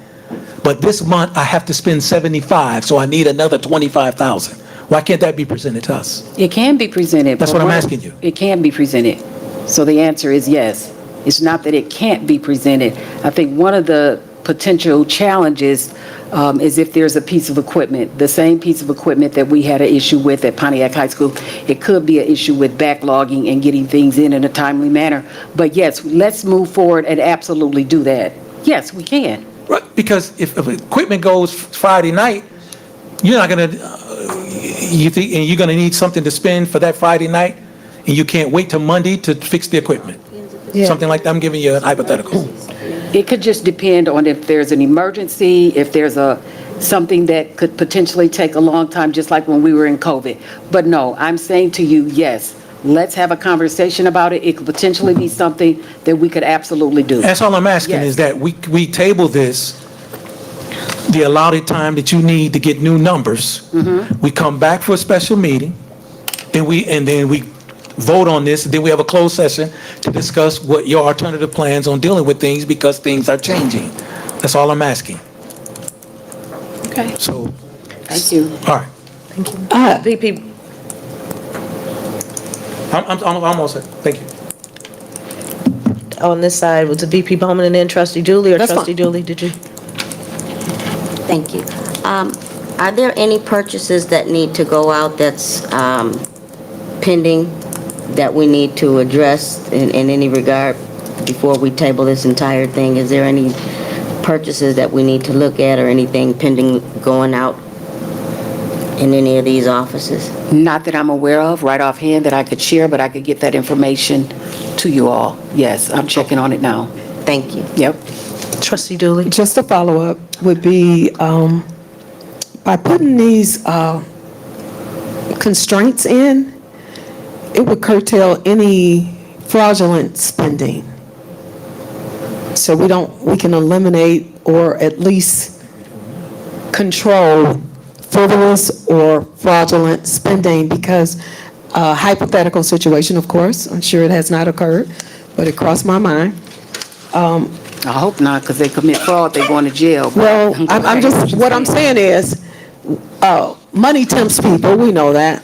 S7: but this month I have to spend 75, so I need another 25,000. Why can't that be presented to us?
S10: It can be presented.
S7: That's what I'm asking you.
S10: It can be presented. So the answer is yes. It's not that it can't be presented. I think one of the potential challenges is if there's a piece of equipment, the same piece of equipment that we had an issue with at Pontiac High School, it could be an issue with backlogging and getting things in a timely manner. But yes, let's move forward and absolutely do that. Yes, we can.
S7: Right, because if equipment goes Friday night, you're not going to, you think, and you're going to need something to spend for that Friday night, and you can't wait till Monday to fix the equipment. Something like that. I'm giving you a hypothetical.
S10: It could just depend on if there's an emergency, if there's something that could potentially take a long time, just like when we were in COVID. But no, I'm saying to you, yes, let's have a conversation about it. It could potentially be something that we could absolutely do.
S7: That's all I'm asking
S10: Yes.
S7: is that we table this, the allotted time that you need to get new numbers. We come back for a special meeting, then we vote on this, and then we have a closed session to discuss what your alternative plans on dealing with things because things are changing. That's all I'm asking.
S10: Okay.
S7: So,
S10: Thank you.
S7: all right.
S1: VP,
S7: I'm almost there. Thank you.
S1: on this side, was it VP Bowman and then Trustee Dooley, or
S3: That's
S1: Trustee
S3: fine.
S1: Dooley, did you?
S3: Thank you. Are there any purchases that need to go out that's pending that we need to address in any regard before we table this entire thing? Is there any purchases that we need to look at or anything pending going out in any of these offices?
S10: Not that I'm aware of right offhand that I could share, but I could get that information to you all. Yes, I'm checking on it now.
S3: Thank you.
S10: Yep.
S1: Trustee Dooley?
S8: Just a follow-up would be, by putting these constraints in, it would curtail any fraudulent spending. So we can eliminate or at least control frivolous or fraudulent spending, because a hypothetical situation, of course, I'm sure it has not occurred, but it crossed my mind.
S10: I hope not, because they commit fraud, they going to jail. but-
S8: Well, I'm just, what I'm saying is, money tempts people, we know that.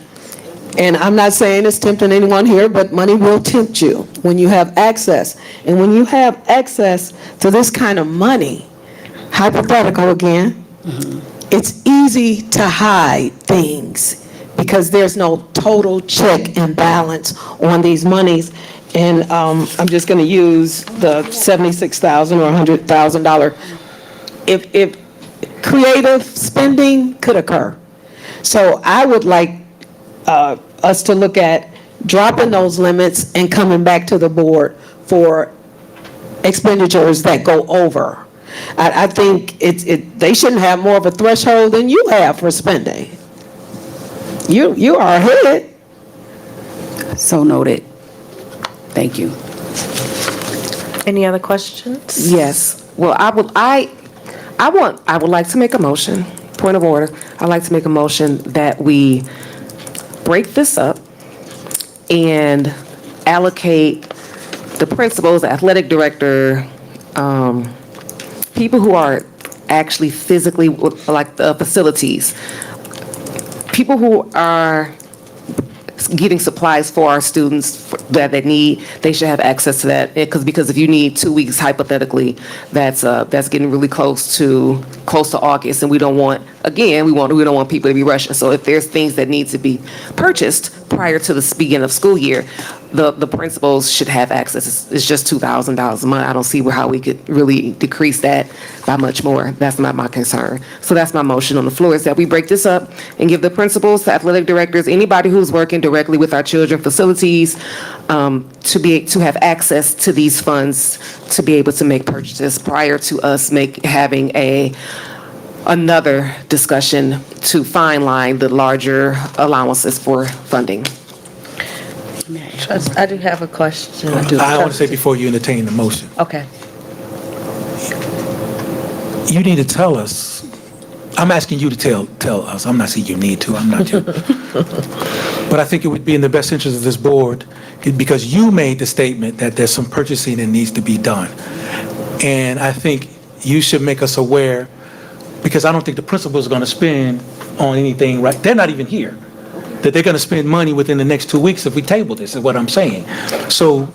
S8: And I'm not saying it's tempting anyone here, but money will tempt you when you have access. And when you have access to this kind of money, hypothetical again, it's easy to hide things because there's no total check and balance on these monies. And I'm just going to use the $76,000 or $100,000. If creative spending could occur. So I would like us to look at dropping those limits and coming back to the board for expenditures that go over. I think they shouldn't have more of a threshold than you have for spending. You are ahead.
S10: So noted. Thank you.
S1: Any other questions?
S4: Yes. Well, I would like to make a motion, point of order. I'd like to make a motion that we break this up and allocate the principals, athletic director, people who are actually physically, like the facilities, people who are getting supplies for our students that they need, they should have access to that. Because if you need 2 weeks, hypothetically, that's getting really close to August, and we don't want people to be rushing. So if there's things that need to be purchased prior to the beginning of school year, the principals should have access. It's just $2,000 a month. I don't see how we could really decrease that by much more. That's not my concern. So that's my motion on the floor, is that we break this up and give the principals, the athletic directors, anybody who's working directly with our children facilities, to have access to these funds to be able to make purchases prior to us having another discussion to fine line the larger allowances for funding.
S1: I do have a question.
S7: I want to say before you entertain the motion,
S1: Okay.
S7: you need to tell us, I'm asking you to tell us, I'm not saying you need to, I'm not you. But I think it would be in the best interest of this board, because you made the statement that there's some purchasing that needs to be done. And I think you should make us aware, because I don't think the principal is going to spend on anything, right? They're not even here. That they're going to spend money within the next 2 weeks if we table this, is what I'm saying. So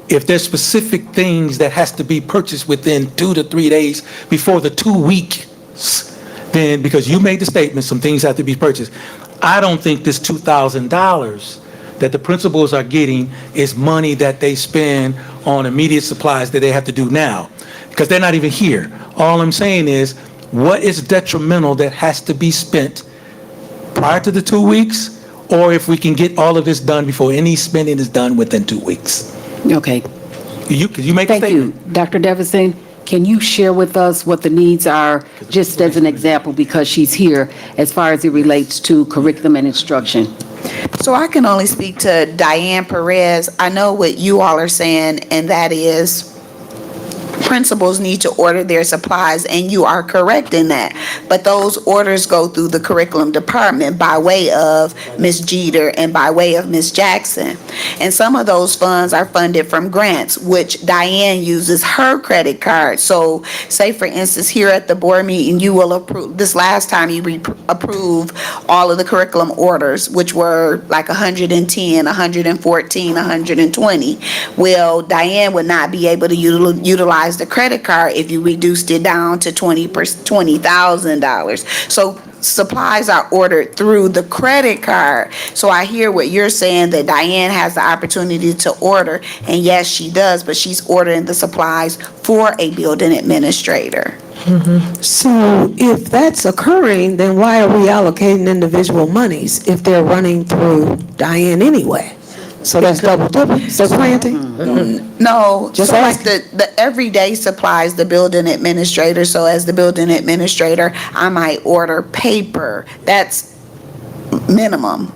S7: if there's specific things that has to be purchased within 2 to 3 days before the 2 weeks, then because you made the statement, some things have to be purchased. I don't think this $2,000 that the principals are getting is money that they spend on immediate supplies that they have to do now, because they're not even here. All I'm saying is, what is detrimental that has to be spent prior to the 2 weeks, or if we can get all of this done before any spending is done within 2 weeks?
S10: Okay.
S7: You make a
S10: Thank you.
S7: statement.
S10: Dr. Deveson, can you share with us what the needs are, just as an example, because she's here, as far as it relates to curriculum and instruction?
S11: So I can only speak to Diane Perez. I know what you all are saying, and that is principals need to order their supplies, and you are correct in that. But those orders go through the curriculum department by way of Ms. Jeter and by way of Ms. Jackson. And some of those funds are funded from grants, which Diane uses her credit card. So say, for instance, here at the board meeting, you will approve, this last time you approved all of the curriculum orders, which were like 110, 114, 120. Well, Diane would not be able to utilize the credit card if you reduced it down to $20,000. So supplies are ordered through the credit card. So I hear what you're saying, that Diane has the opportunity to order, and yes, she does, but she's ordering the supplies for a building administrator.
S8: So if that's occurring, then why are we allocating individual monies if they're running through Diane anyway? So that's double dipping, supplanting?
S11: No,
S8: Just
S11: so like
S8: asking.
S11: the everyday supplies, the building administrator, so as the building administrator, I might order paper, that's minimum.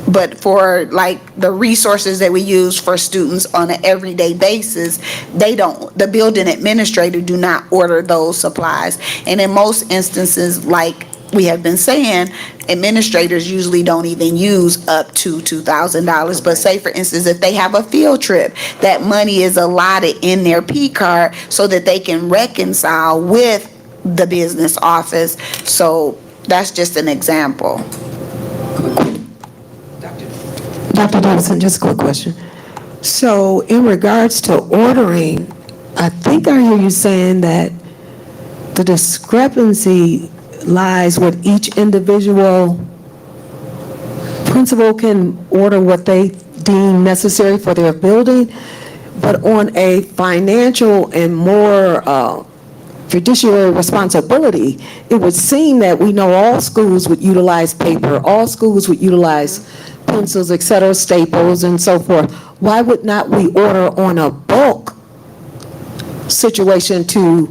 S11: But for like the resources that we use for students on an everyday basis, the building administrator do not order those supplies. And in most instances, like we have been saying, administrators usually don't even use up to $2,000. But say, for instance, if they have a field trip, that money is allotted in their P card so that they can reconcile with the business office. So that's just an example.
S8: Dr. Davison, just a quick question. So in regards to ordering, I think I hear you saying that the discrepancy lies with each individual principal can order what they deem necessary for their building, but on a financial and more fiduciary responsibility, it would seem that we know all schools would utilize paper, all schools would utilize pencils, et cetera, staples, and so forth. Why would not we order on a bulk situation to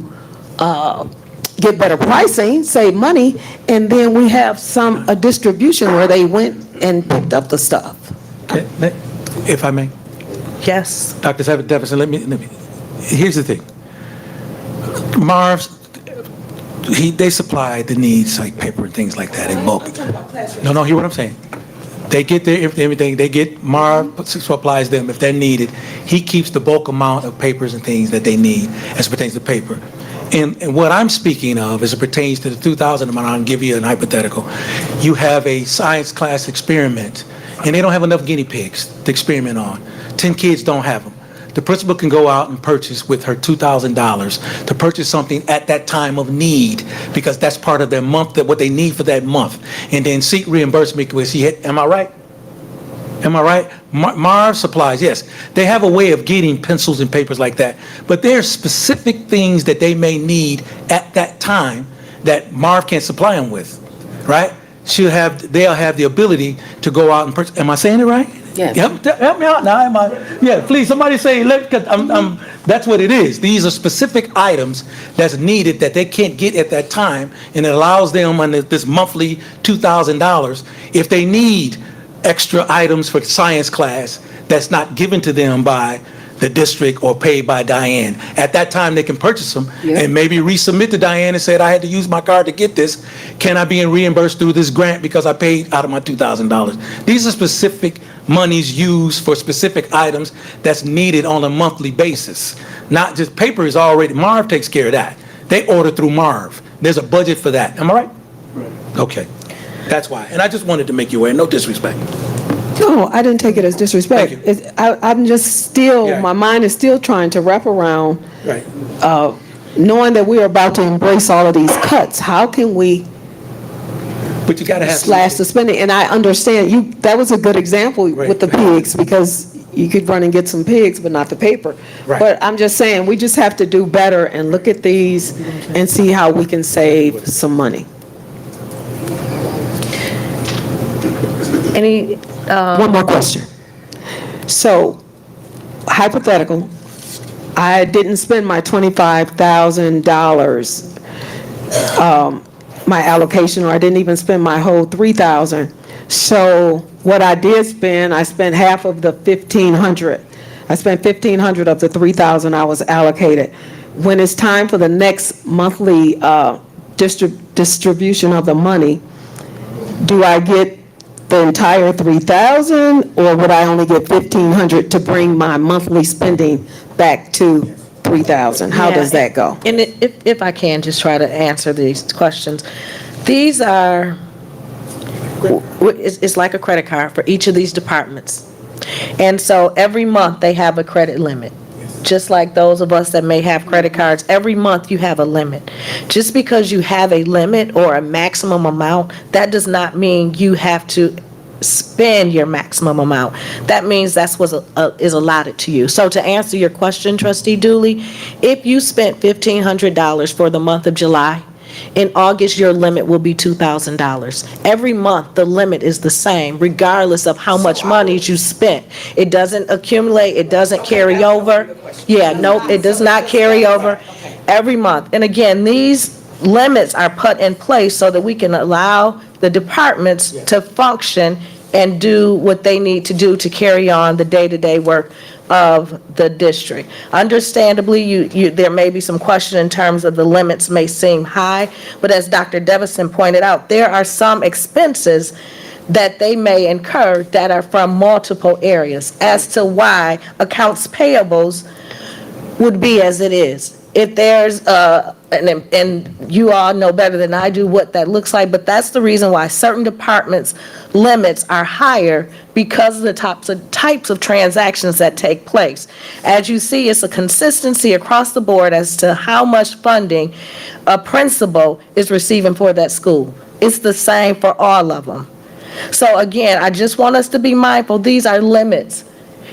S8: get better pricing, save money, and then we have a distribution where they went and picked up the stuff?
S7: Okay, if I may.
S1: Yes.
S7: Dr. Deveson, let me, here's the thing. Marv's, they supply the needs, like paper and things like that in bulk. No, hear what I'm saying. They get everything, they get, Marv supplies them if they're needed. He keeps the bulk amount of papers and things that they need as pertains to paper. And what I'm speaking of as it pertains to the 2,000 amount, I'll give you an hypothetical. You have a science class experiment, and they don't have enough guinea pigs to experiment on. 10 kids don't have them. The principal can go out and purchase with her $2,000 to purchase something at that time of need, because that's part of their month, that what they need for that month, and then seek reimbursement because she hit, am I right? Am I right? Marv supplies, yes. They have a way of getting pencils and papers like that, but there are specific things that they may need at that time that Marv can't supply them with, right? They'll have the ability to go out and purchase. Am I saying it right?
S10: Yes.
S7: Help me out now. Am I? Yeah, please, somebody say, that's what it is. These are specific items that's needed that they can't get at that time, and it allows them on this monthly $2,000, if they need extra items for science class that's not given to them by the district or paid by Diane. At that time, they can purchase them and maybe resubmit to Diane and say, I had to use my card to get this. Can I be reimbursed through this grant because I paid out of my $2,000? These are specific monies used for specific items that's needed on a monthly basis. Not just paper is already, Marv takes care of that. They order through Marv. There's a budget for that. Am I right? Right. Okay. That's why. And I just wanted to make you aware, no disrespect.
S8: No, I didn't take it as disrespect.
S7: Thank you.
S8: I'm just still,
S7: Yeah.
S8: my mind is still trying to wrap around,
S7: Right.
S8: knowing that we are about to embrace all of these cuts. How can we
S7: But you gotta have.
S8: slash the spending? And I understand, that was a good example with the pigs, because you could run and get some pigs, but not the paper.
S7: Right.
S8: But I'm just saying, we just have to do better and look at these and see how we can save some money.
S1: Any,
S8: One more question. So, hypothetical, I didn't spend my $25,000, my allocation, or I didn't even spend my whole $3,000. So what I did spend, I spent half of the $1,500. I spent $1,500 of the $3,000 I was allocated. When it's time for the next monthly distribution of the money, do I get the entire $3,000, or would I only get $1,500 to bring my monthly spending back to $3,000? How does that go?
S1: And if I can just try to answer these questions. These are, it's like a credit card for each of these departments. And so every month they have a credit limit. Just like those of us that may have credit cards, every month you have a limit. Just because you have a limit or a maximum amount, that does not mean you have to spend your maximum amount. That means that's what is allotted to you. So to answer your question, Trustee Dooley, if you spent $1,500 for the month of July, in August, your limit will be $2,000. Every month, the limit is the same, regardless of how much money you spent. It doesn't accumulate, it doesn't carry over. Yeah, nope, it does not carry over every month. And again, these limits are put in place so that we can allow the departments to function and do what they need to do to carry on the day-to-day work of the district. Understandably, there may be some question in terms of the limits may seem high, but as Dr. Devison pointed out, there are some expenses that they may incur that are from multiple areas as to why accounts payables would be as it is. If there's, and you all know better than I do what that looks like, but that's the reason why certain departments' limits are higher, because of the types of transactions that take place. As you see, it's a consistency across the board as to how much funding a principal is receiving for that school. It's the same for all of them. So again, I just want us to be mindful, these are limits.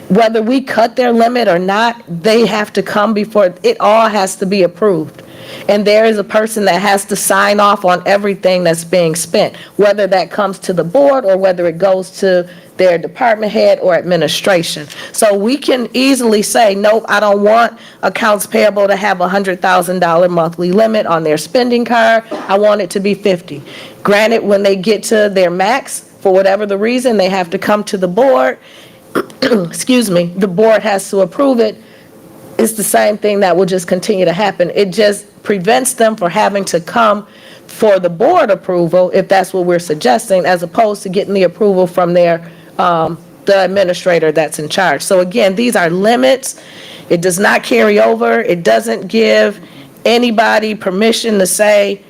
S1: Whether we cut their limit or not, they have to come before, it all has to be approved. And there is a person that has to sign off on everything that's being spent, whether that comes to the board or whether it goes to their department head or administration. So we can easily say, nope, I don't want accounts payable to have a $100,000 monthly limit on their spending card. I want it to be 50. Granted, when they get to their max, for whatever the reason, they have to come to the board. Excuse me, the board has to approve it. It's the same thing that will just continue to happen. It just prevents them from having to come for the board approval, if that's what we're suggesting, as opposed to getting the approval from the administrator that's in charge. So again, these are limits. It does not carry over. It doesn't give anybody permission to say,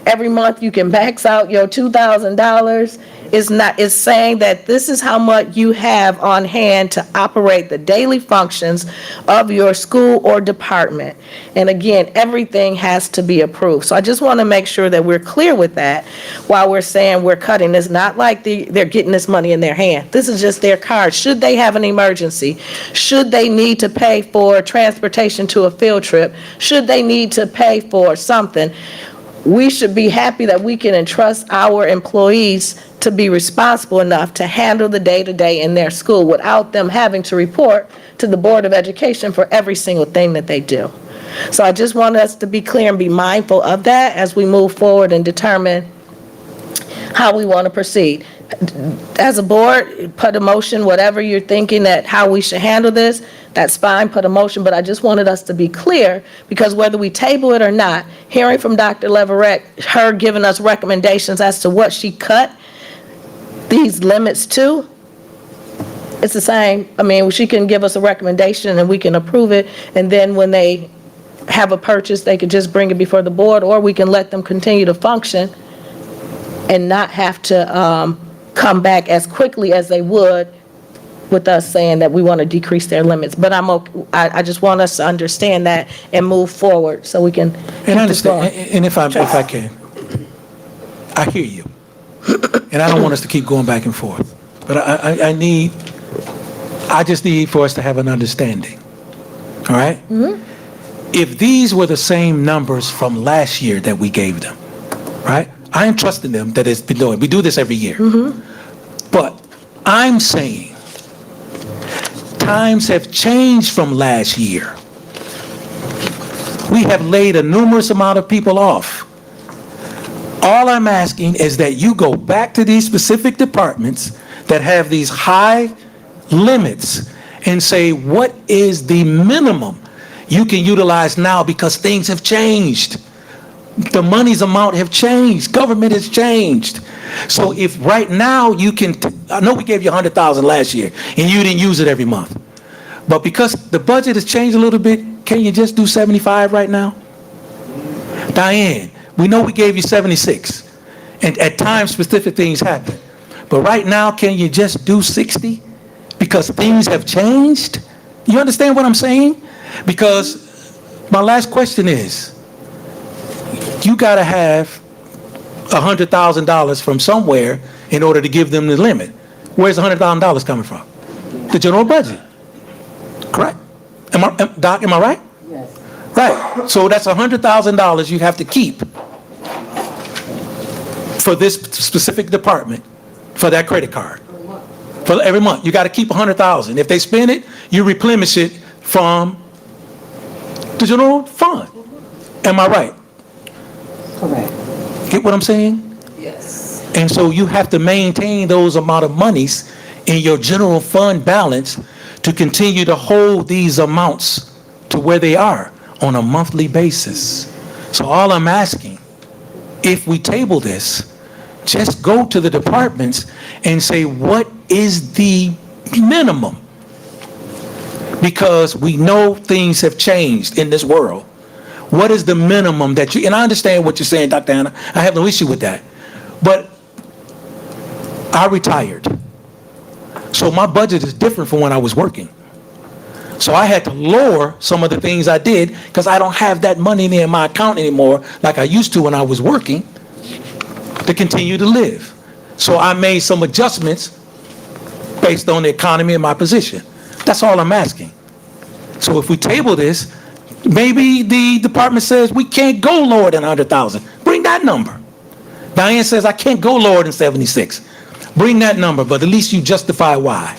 S1: every month you can max out your $2,000. It's saying that this is how much you have on hand to operate the daily functions of your school or department. And again, everything has to be approved. So I just want to make sure that we're clear with that while we're saying we're cutting. It's not like they're getting this money in their hand. This is just their card. Should they have an emergency? Should they need to pay for transportation to a field trip? Should they need to pay for something? We should be happy that we can entrust our employees to be responsible enough to handle the day-to-day in their school without them having to report to the Board of Education for every single thing that they do. So I just want us to be clear and be mindful of that as we move forward and determine how we want to proceed. As a board, put a motion, whatever you're thinking that how we should handle this, that's fine, put a motion, but I just wanted us to be clear, because whether we table it or not, hearing from Dr. Leverett, her giving us recommendations as to what she cut these limits to, it's the same. I mean, she can give us a recommendation and we can approve it, and then when they have a purchase, they could just bring it before the board, or we can let them continue to function and not have to come back as quickly as they would with us saying that we want to decrease their limits. But I just want us to understand that and move forward so we can.
S7: And I understand, and if I can, I hear you. And I don't want us to keep going back and forth. But I just need for us to have an understanding. All right? If these were the same numbers from last year that we gave them, right? I am trusting them that it's been doing. We do this every year. But I'm saying times have changed from last year. We have laid a numerous amount of people off. All I'm asking is that you go back to these specific departments that have these high limits and say, what is the minimum you can utilize now, because things have changed. The money's amount have changed. Government has changed. So if right now you can, I know we gave you 100,000 last year and you didn't use it every month. But because the budget has changed a little bit, can you just do 75 right now? Diane, we know we gave you 76. And at times specific things happen. But right now, can you just do 60? Because things have changed? You understand what I'm saying? Because my last question is, you got to have $100,000 from somewhere in order to give them the limit. Where's the $100,000 coming from? The general budget. Correct? Doc, am I right? Yes. Right. So that's $100,000 you have to keep for this specific department for that credit card. For every month. You got to keep $100,000. If they spend it, you replenish it from the general fund. Am I right?
S10: Correct.
S7: Get what I'm saying?
S10: Yes.
S7: And so you have to maintain those amount of monies in your general fund balance to continue to hold these amounts to where they are on a monthly basis. So all I'm asking, if we table this, just go to the departments and say, what is the minimum? Because we know things have changed in this world. What is the minimum that you, and I understand what you're saying, Dr. Anna, I have no issue with that. But I retired. So my budget is different from when I was working. So I had to lower some of the things I did because I don't have that money in my account anymore like I used to when I was working to continue to live. So I made some adjustments based on the economy and my position. That's all I'm asking. So if we table this, maybe the department says we can't go lower than 100,000. Bring that number. Diane says I can't go lower than 76. Bring that number, but at least you justify why.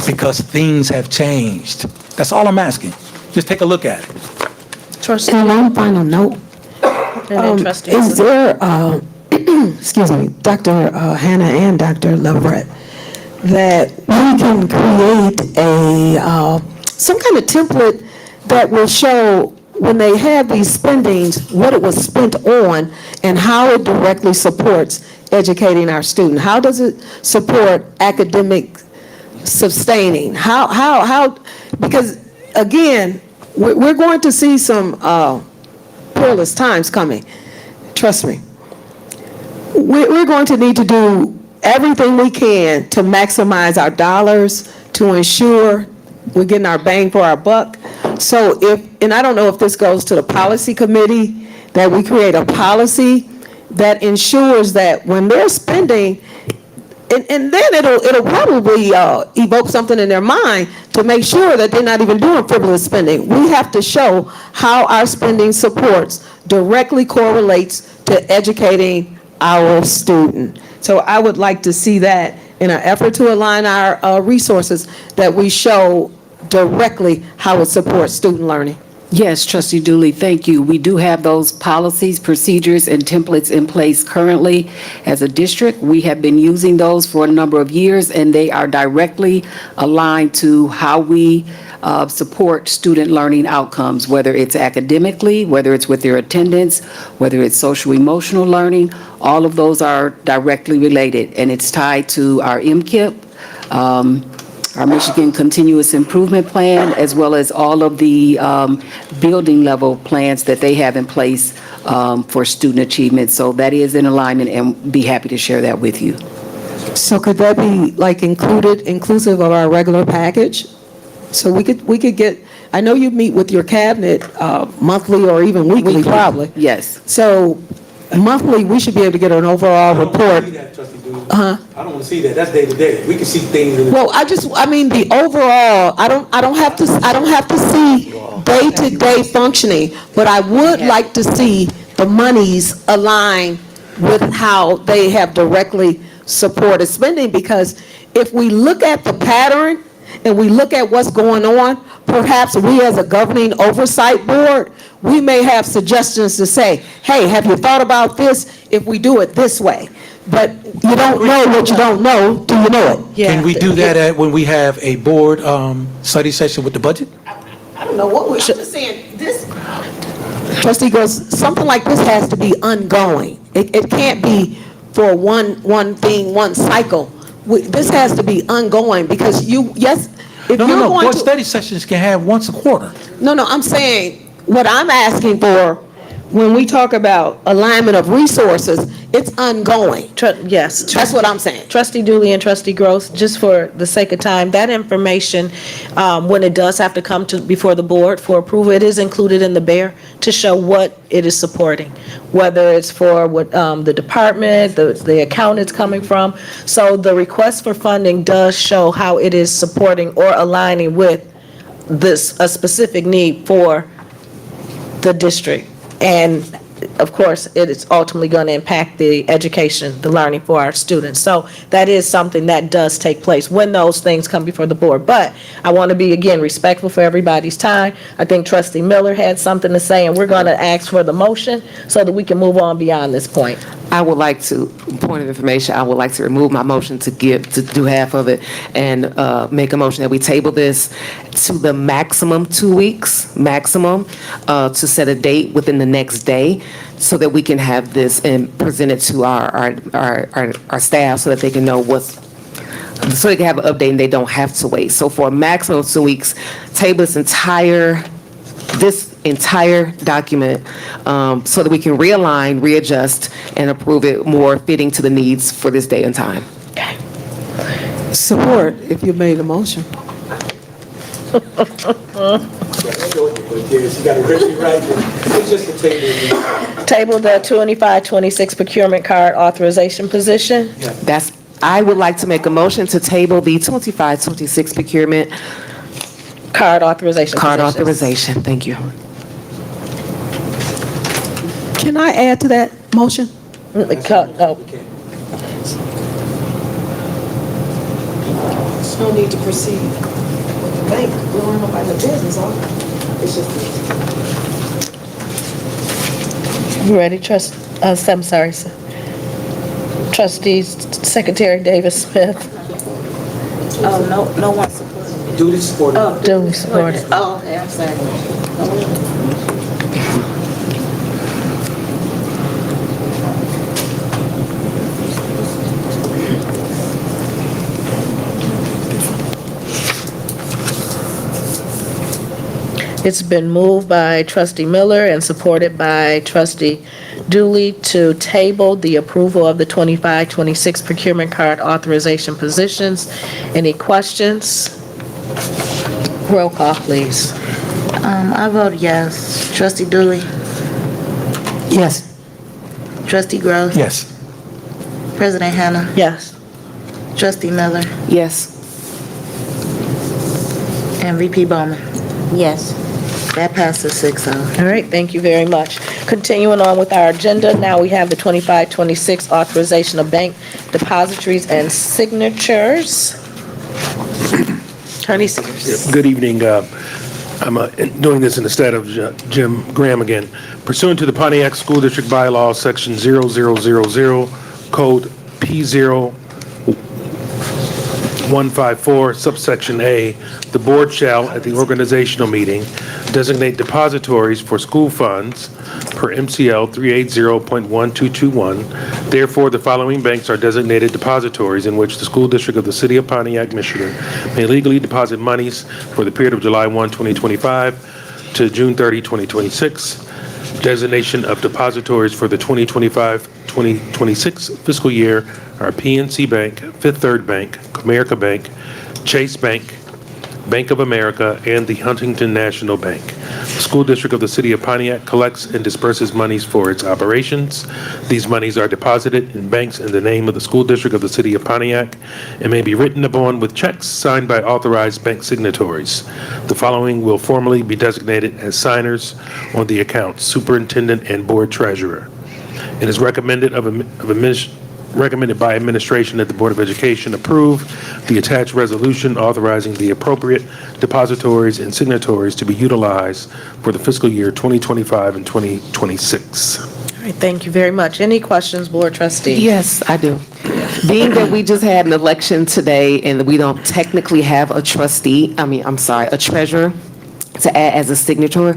S7: Because things have changed. That's all I'm asking. Just take a look at it.
S1: Trustee.
S8: And on final note,
S1: And then trustee.
S8: is there, excuse me, Dr. Hannah and Dr. Leverett, that we can create a, some kind of template that will show when they have these spendings, what it was spent on and how it directly supports educating our student. How does it support academic sustaining? Because again, we're going to see some perilous times coming. Trust me. We're going to need to do everything we can to maximize our dollars, to ensure we're getting our bang for our buck. So and I don't know if this goes to the policy committee, that we create a policy that ensures that when they're spending, and then it'll probably evoke something in their mind to make sure that they're not even doing frivolous spending. We have to show how our spending supports directly correlates to educating our student. So I would like to see that in an effort to align our resources, that we show directly how it supports student learning.
S10: Yes, Trustee Dooley, thank you. We do have those policies, procedures, and templates in place currently as a district. We have been using those for a number of years, and they are directly aligned to how we support student learning outcomes, whether it's academically, whether it's with their attendance, whether it's social emotional learning. All of those are directly related, and it's tied to our MKIP, our Michigan Continuous Improvement Plan, as well as all of the building level plans that they have in place for student achievement. So that is in alignment, and be happy to share that with you.
S8: So could that be like inclusive of our regular package? So we could get, I know you meet with your cabinet monthly or even weekly, probably.
S10: Yes.
S8: So monthly, we should be able to get an overall report.
S7: I don't want to see that. That's day to day. We can see things.
S8: Well, I mean, the overall, I don't have to see day-to-day functioning, but I would like to see the monies align with how they have directly supported spending, because if we look at the pattern and we look at what's going on, perhaps we as a governing oversight board, we may have suggestions to say, hey, have you thought about this if we do it this way? But you don't know what you don't know till you know it.
S7: Can we do that when we have a board study session with the budget?
S8: I don't know what we're saying. This trustee goes, something like this has to be ongoing. It can't be for one thing, one cycle. This has to be ongoing, because
S7: Board study sessions can have once a quarter.
S8: No, I'm saying, what I'm asking for, when we talk about alignment of resources, it's ongoing.
S1: Yes.
S8: That's what I'm saying.
S1: Trustee Dooley and Trustee Gross, just for the sake of time, that information, when it does have to come before the board for approval, it is included in the BEAR to show what it is supporting, whether it's for what the department, the account it's coming from. So the request for funding does show how it is supporting or aligning with a specific need for the district. And of course, it is ultimately going to impact the education, the learning for our students. So that is something that does take place when those things come before the board. But I want to be, again, respectful for everybody's time. I think Trustee Miller had something to say, and we're going to ask for the motion so that we can move on beyond this point.
S4: I would like to, point of information, I would like to remove my motion to do half of it and make a motion that we table this to the maximum 2 weeks, to set a date within the next day, so that we can have this and present it to our staff, so that they can know so they can have an update and they don't have to wait. So for a maximum of 2 weeks, table this entire document, so that we can realign, readjust, and approve it more fitting to the needs for this day and time.
S8: Support, if you made a motion.
S1: Table the 25-26 procurement card authorization position.
S4: I would like to make a motion to table the 25-26 procurement
S1: Card authorization.
S4: authorization. Thank you.
S8: Can I add to that motion? No need to proceed with the bank. We don't know about the business, it's just.
S1: You ready, I'm sorry, sir. Trustee Secretary Davis Smith.
S5: Oh, no one supported.
S7: Duly supported.
S1: Duly supported.
S5: Oh, okay, I'm sorry.
S1: It's been moved by trustee Miller and supported by trustee Dooley to table the approval of the 25-26 procurement card authorization positions. Any questions? Roll call, please.
S2: I vote yes. Trustee Dooley?
S9: Yes.
S2: Trustee Gross?
S7: Yes.
S2: President Hannah?
S1: Yes.
S2: Trustee Miller?
S4: Yes.
S2: And VP Bowman?
S3: Yes.
S2: That passes 6-0.
S1: All right, thank you very much. Continuing on with our agenda, now we have the 25-26 authorization of bank depositories and signatures. Attorney Sears.
S6: Good evening. I'm doing this in the stead of Jim Graham again. Pursuant to the Pontiac School District Bylaw, Section 0000, Code P0154, subsection A, the board shall, at the organizational meeting, designate depositories for school funds per MCL 380.1221. Therefore, the following banks are designated depositories in which the school district of the city of Pontiac, Michigan may legally deposit monies for the period of July 1, 2025 to June 30, 2026. Designation of depositories for the 2025-2026 fiscal year are PNC Bank, Fifth Third Bank, Comerica Bank, Chase Bank, Bank of America, and the Huntington National Bank. The school district of the city of Pontiac collects and disperses monies for its operations. These monies are deposited in banks in the name of the school district of the city of Pontiac and may be written upon with checks signed by authorized bank signatories. The following will formally be designated as signers on the account: superintendent and board treasurer. It is recommended recommended by administration that the Board of Education approve the attached resolution authorizing the appropriate depositories and signatories to be utilized for the fiscal year 2025 and 2026.
S1: All right, thank you very much. Any questions, board trustee?
S4: Yes, I do. Being that we just had an election today and we don't technically have a trustee, a treasurer to add as a signature,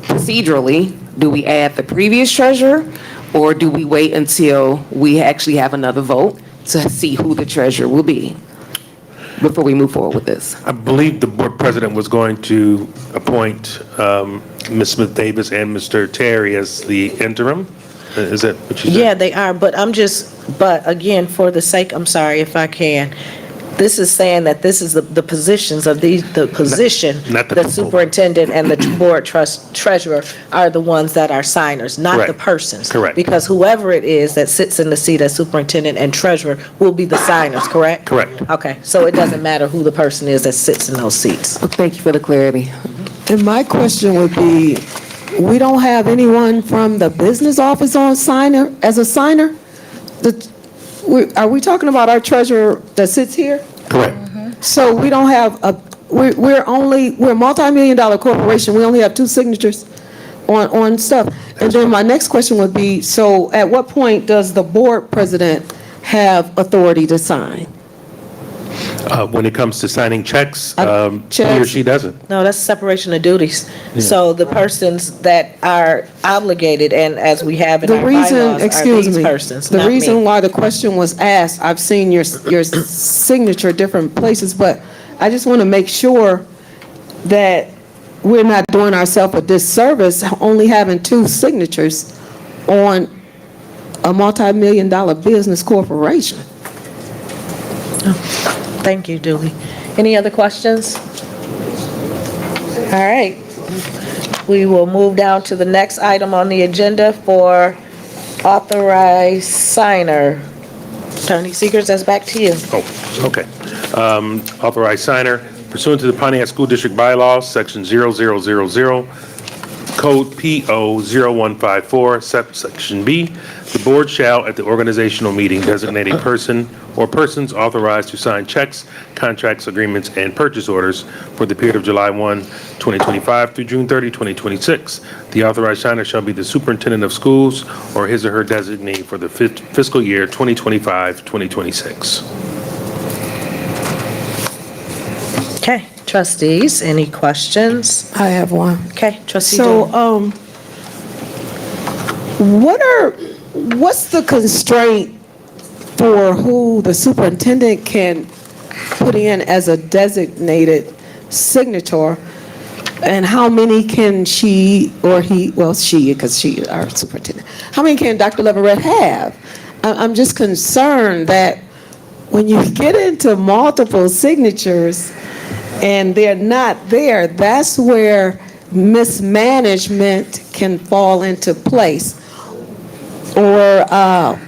S4: procedurally, do we add the previous treasurer or do we wait until we actually have another vote to see who the treasurer will be before we move forward with this?
S6: I believe the board president was going to appoint Ms. Smith Davis and Mr. Terry as the interim. Is that what you said?
S1: Yeah, they are, but again, for the sake, I'm sorry if I can, this is saying that this is the positions of the position,
S6: Not the
S1: the
S6: people.
S1: superintendent and the board treasurer are the ones that are signers, not the
S6: Correct.
S1: persons.
S6: Correct.
S1: Because whoever it is that sits in the seat as superintendent and treasurer will be the signers, correct?
S6: Correct.
S1: Okay, so it doesn't matter who the person is that sits in those seats.
S4: Well, thank you for the clarity.
S8: And my question would be, we don't have anyone from the business office on signer, as a signer? Are we talking about our treasurer that sits here?
S6: Correct.
S8: So we don't have we're a multi-million-dollar corporation, we only have 2 signatures on stuff. And then my next question would be, so at what point does the board president have authority to sign?
S6: When it comes to signing checks, he or
S8: checks.
S6: she doesn't.
S1: No, that's separation of duties. So the persons that are obligated, and as we have in
S8: The
S1: our
S8: reason,
S1: bylaws, are
S8: excuse
S1: these
S8: me,
S1: persons,
S8: the
S1: not
S8: reason
S1: me.
S8: why the question was asked, I've seen your signature different places, but I just want to make sure that we're not doing ourselves a disservice, only having 2 signatures on a multi-million-dollar business corporation.
S1: Thank you, Julie. Any other questions? All right. We will move down to the next item on the agenda for authorized signer. Attorney Seekers, that's back to you.
S6: Oh, okay. Authorized signer pursuant to the Pontiac School District Bylaws, Section 0000, Code P0154, subsection B, the board shall, at the organizational meeting, designate a person or persons authorized to sign checks, contracts, agreements, and purchase orders for the period of July 1, 2025 through June 30, 2026. The authorized signer shall be the superintendent of schools or his or her designee for the fiscal year 2025-2026.
S1: Okay, trustees, any questions?
S8: I have one.
S1: Okay, trustee
S8: So,
S1: Jones.
S8: what's the constraint for who the superintendent can put in as a designated signature? And how many can she or he, well, she, because she, our superintendent, how many can Dr. Leverett have? I'm just concerned that when you get into multiple signatures and they're not there, that's where mismanagement can fall into place. Or, I'm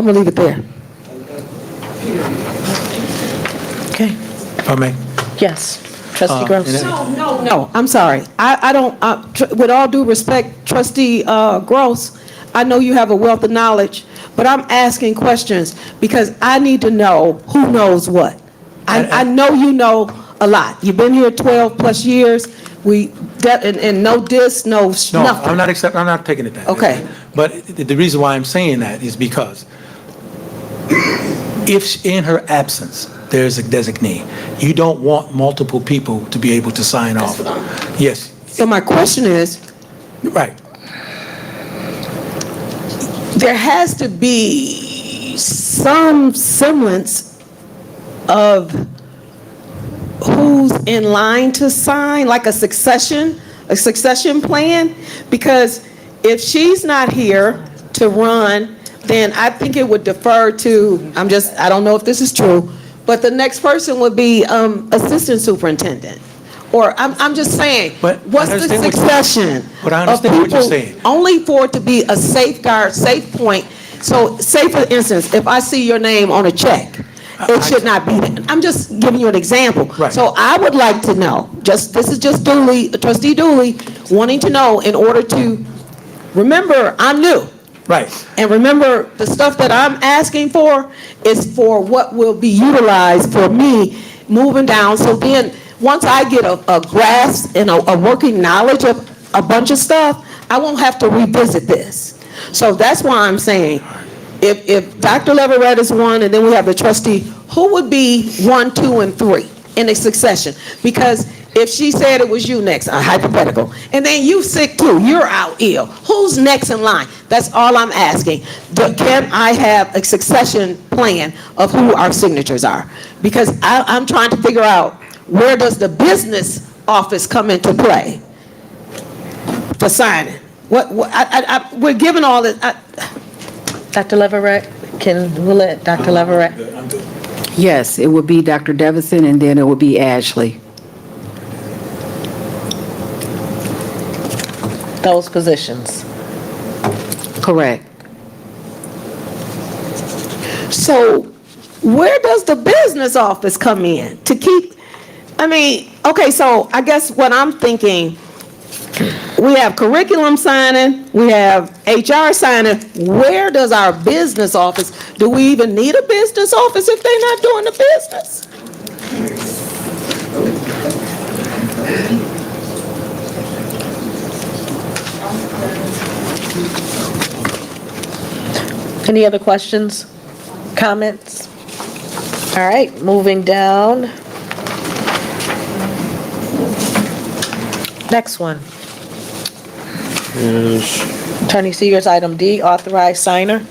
S8: gonna leave it there.
S1: Okay,
S7: If I may.
S1: yes. Trustee Gross.
S8: No, I'm sorry. I don't, with all due respect, Trustee Gross, I know you have a wealth of knowledge, but I'm asking questions because I need to know who knows what. I know you know a lot. You've been here 12-plus years. And no diss, no
S7: No,
S8: nothing.
S7: I'm not taking it that way.
S8: Okay.
S7: But the reason why I'm saying that is because if in her absence, there's a designee, you don't want multiple people to be able to sign off. Yes,
S8: So my question is,
S7: right.
S8: there has to be some semblance of who's in line to sign, like a succession plan, because if she's not here to run, then I think it would defer to, I don't know if this is true, but the next person would be assistant superintendent. Or I'm just saying,
S7: But I
S8: what's the
S7: understand what you-
S8: succession?
S7: But I
S8: of
S7: understand what you're
S8: people,
S7: saying.
S8: only for it to be a safeguard, safe point. So say for instance, if I see your name on a check, it should not be there. I'm just giving you an example.
S7: Right.
S8: So I would like to know, this is just Dooley, Trustee Dooley, wanting to know in order to, remember, I'm new.
S7: Right.
S8: And remember, the stuff that I'm asking for is for what will be utilized for me moving down. So then, once I get a grasp and a working knowledge of a bunch of stuff, I won't have to revisit this. So that's why I'm saying, if Dr. Leverett is one, and then we have the trustee, who would be 1, 2, and 3 in a succession? Because if she said it was you next, a hypothetical, and then you sick too, you're out ill, who's next in line? That's all I'm asking. Can I have a succession plan of who our signatures are? Because I'm trying to figure out, where does the business office come into play for signing? We're given all this.
S1: Dr. Leverett, we'll let Dr. Leverett.
S10: Yes, it would be Dr. Devison, and then it would be Ashley.
S1: Those positions.
S10: Correct.
S8: So where does the business office come in to keep, okay, so I guess what I'm thinking, we have curriculum signing, we have HR signing. Where does our business office, do we even need a business office if they're not doing the business?
S1: Any other questions, comments? All right, moving down. Next one. Attorney Seegers, item D, authorized signer.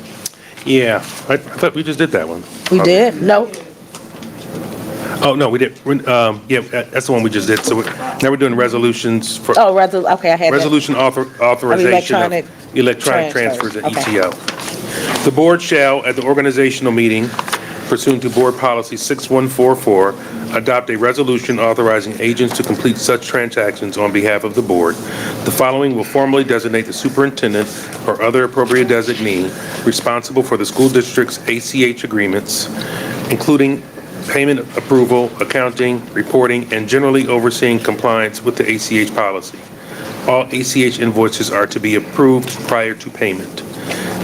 S6: Yeah, I thought we just did that one.
S1: We did? No.
S6: Oh, no, we did. Yeah, that's the one we just did. So now we're doing resolutions for.
S1: Oh, okay, I had that.
S6: Resolution authorization of electronic transfers at ETO. The board shall, at the organizational meeting pursuant to Board Policy 6144, adopt a resolution authorizing agents to complete such transactions on behalf of the board. The following will formally designate the superintendent or other appropriate designee responsible for the school district's ACH agreements, including payment approval, accounting, reporting, and generally overseeing compliance with the ACH policy. All ACH invoices are to be approved prior to payment.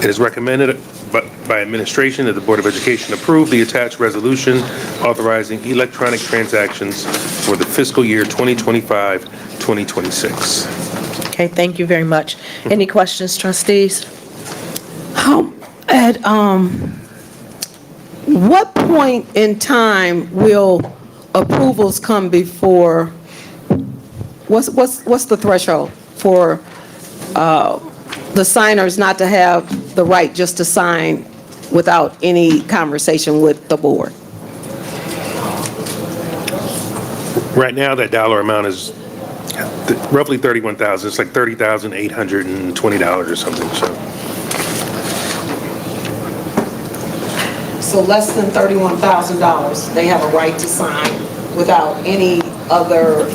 S6: It is recommended by administration that the Board of Education approve the attached resolution authorizing electronic transactions for the fiscal year 2025-2026.
S1: Okay, thank you very much. Any questions, trustees?
S8: At what point in time will approvals come before, what's the threshold for the signers not to have the right just to sign without any conversation with the board?
S6: Right now, that dollar amount is roughly $31,000. It's like $30,820 or something, so.
S8: So less than $31,000, they have a right to sign without any other,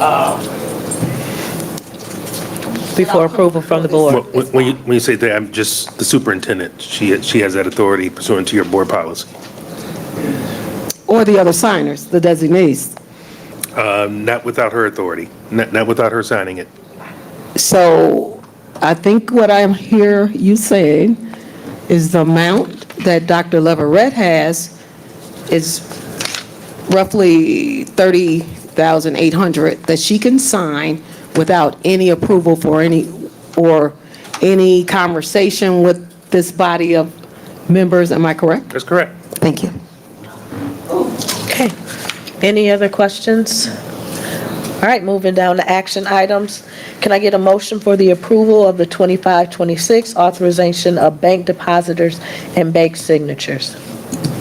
S1: Before approval from the board.
S6: When you say that, I'm just the superintendent. She has that authority pursuant to your board policy.
S8: or the other signers, the designees.
S6: Not without her authority, not without her signing it.
S8: So I think what I'm hear you saying is the amount that Dr. Leverett has is roughly $30,800 that she can sign without any approval for any conversation with this body of members. Am I correct?
S6: That's correct.
S8: Thank you.
S1: Okay. Any other questions? All right, moving down to action items. Can I get a motion for the approval of the 25-26 authorization of bank depositors and bank signatures?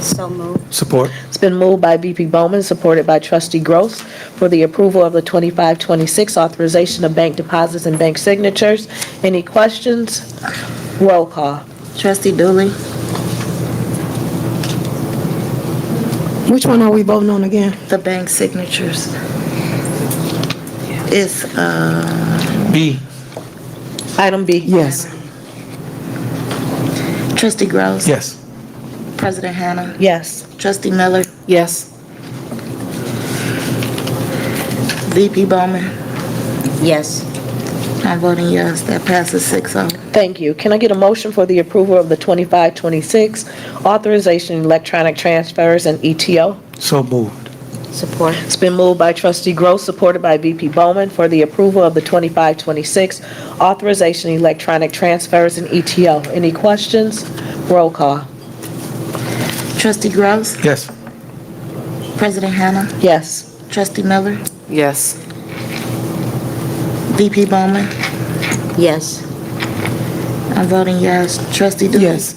S3: So moved.
S7: Support.
S1: It's been moved by VP Bowman, supported by Trustee Gross, for the approval of the 25-26 authorization of bank deposits and bank signatures. Any questions? Roll call.
S11: Trustee Dooley?
S8: Which one are we voting on again?
S11: The bank signatures. It's,
S7: B.
S1: Item B.
S8: Yes.
S11: Trustee Gross?
S7: Yes.
S11: President Hannah?
S1: Yes.
S11: Trustee Miller?
S8: Yes.
S11: VP Bowman?
S3: Yes.
S11: I'm voting yes. That passes 6-0.
S1: Thank you. Can I get a motion for the approval of the 25-26 authorization electronic transfers and ETO?
S7: So moved.
S3: Support.
S1: It's been moved by Trustee Gross, supported by VP Bowman, for the approval of the 25-26 authorization electronic transfers and ETO. Any questions? Roll call.
S11: Trustee Gross?
S7: Yes.
S11: President Hannah?
S1: Yes.
S11: Trustee Miller?
S8: Yes.
S11: VP Bowman?
S3: Yes.
S11: I'm voting yes. Trustee Dooley?
S8: Yes.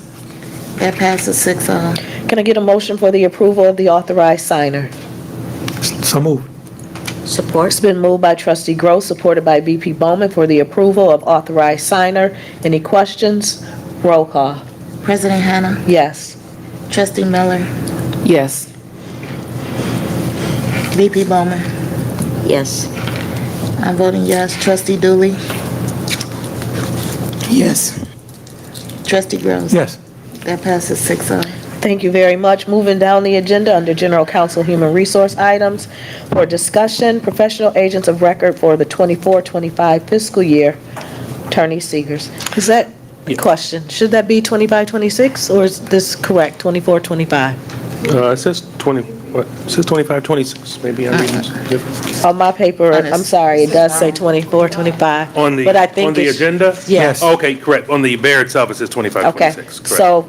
S11: That passes 6-0.
S1: Can I get a motion for the approval of the authorized signer?
S7: So moved.
S3: Support.
S1: It's been moved by Trustee Gross, supported by VP Bowman, for the approval of authorized signer. Any questions? Roll call.
S11: President Hannah?
S1: Yes.
S11: Trustee Miller?
S8: Yes.
S11: VP Bowman?
S3: Yes.
S11: I'm voting yes. Trustee Dooley?
S8: Yes.
S11: Trustee Gross?
S7: Yes.
S11: That passes 6-0.
S1: Thank you very much. Moving down the agenda under General Counsel Human Resource items for discussion, professional agents of record for the 24-25 fiscal year. Attorney Seegers. Is that a question? Should that be 25-26 or is this correct, 24-25?
S6: It says 25-26. Maybe I'm reading different.
S1: On my paper, I'm sorry, it does say 24-25.
S6: On the,
S1: but I think
S6: on the
S1: it's-
S6: agenda?
S1: Yes.
S6: Okay, correct. On the bear itself, it says 25-26.
S1: Okay,
S6: Correct.
S1: so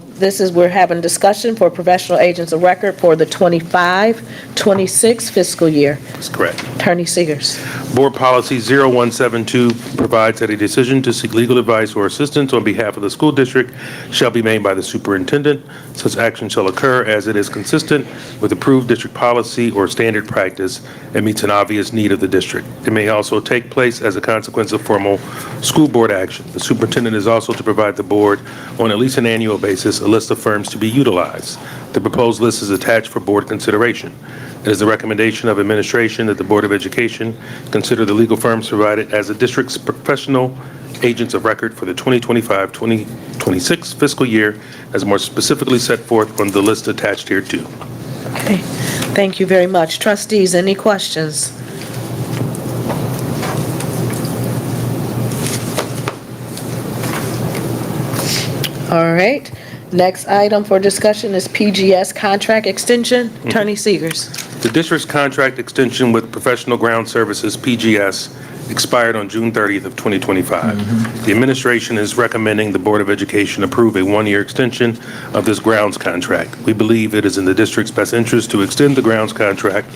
S1: we're having discussion for professional agents of record for the 25-26 fiscal year.
S6: That's correct.
S1: Attorney Seegers.
S6: Board Policy 0172 provides that a decision to seek legal advice or assistance on behalf of the school district shall be made by the superintendent. Such action shall occur as it is consistent with approved district policy or standard practice and meets an obvious need of the district. It may also take place as a consequence of formal school board action. The superintendent is also to provide the board, on at least an annual basis, a list of firms to be utilized. The proposed list is attached for board consideration. It is the recommendation of administration that the Board of Education consider the legal firms provided as the district's professional agents of record for the 2025-2026 fiscal year, as more specifically set forth on the list attached here too.
S1: Okay, thank you very much. Trustees, any questions? All right, next item for discussion is PGS contract extension. Attorney Seegers.
S6: The district's contract extension with Professional Ground Services, PGS, expired on June 30th of 2025. The administration is recommending the Board of Education approve a one-year extension of this grounds contract. We believe it is in the district's best interest to extend the grounds contract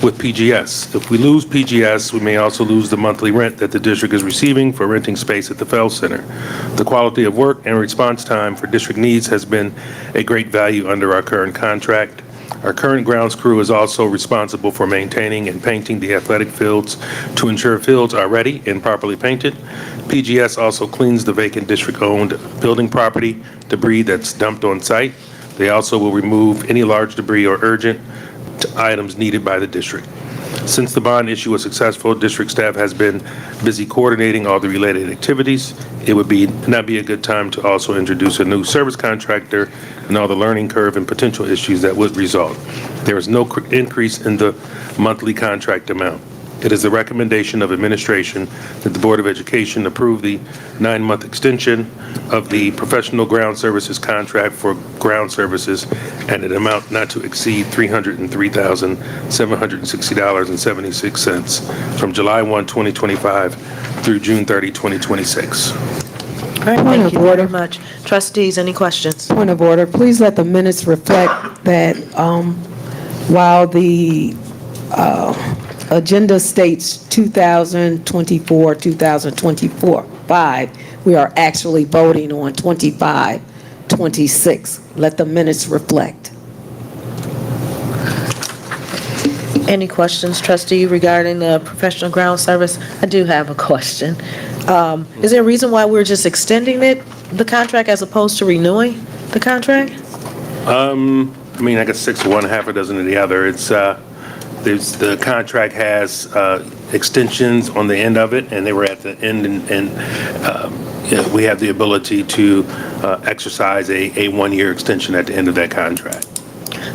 S6: with PGS. If we lose PGS, we may also lose the monthly rent that the district is receiving for renting space at the Fell Center. The quality of work and response time for district needs has been a great value under our current contract. Our current grounds crew is also responsible for maintaining and painting the athletic fields to ensure fields are ready and properly painted. PGS also cleans the vacant district-owned building property debris that's dumped on site. They also will remove any large debris or urgent items needed by the district. Since the bond issue was successful, district staff has been busy coordinating all the related activities. It would not be a good time to also introduce a new service contractor and all the learning curve and potential issues that would result. There is no increase in the monthly contract amount. It is the recommendation of administration that the Board of Education approve the 9-month extension of the professional ground services contract for ground services at an amount not to exceed $303,760.76 from July 1, 2025 through June 30, 2026.
S1: All right, thank you very much. Trustees, any questions?
S8: Point of order, please let the minutes reflect that while the agenda states 2024, 2025, we are actually voting on 25, 26. Let the minutes reflect.
S1: Any questions, trustee, regarding the professional ground service? I do have a question. Is there a reason why we're just extending the contract as opposed to renewing the contract?
S6: I mean, I guess 6 of one, half a dozen of the other. It's, the contract has extensions on the end of it, and they were at the end, and we have the ability to exercise a one-year extension at the end of that contract.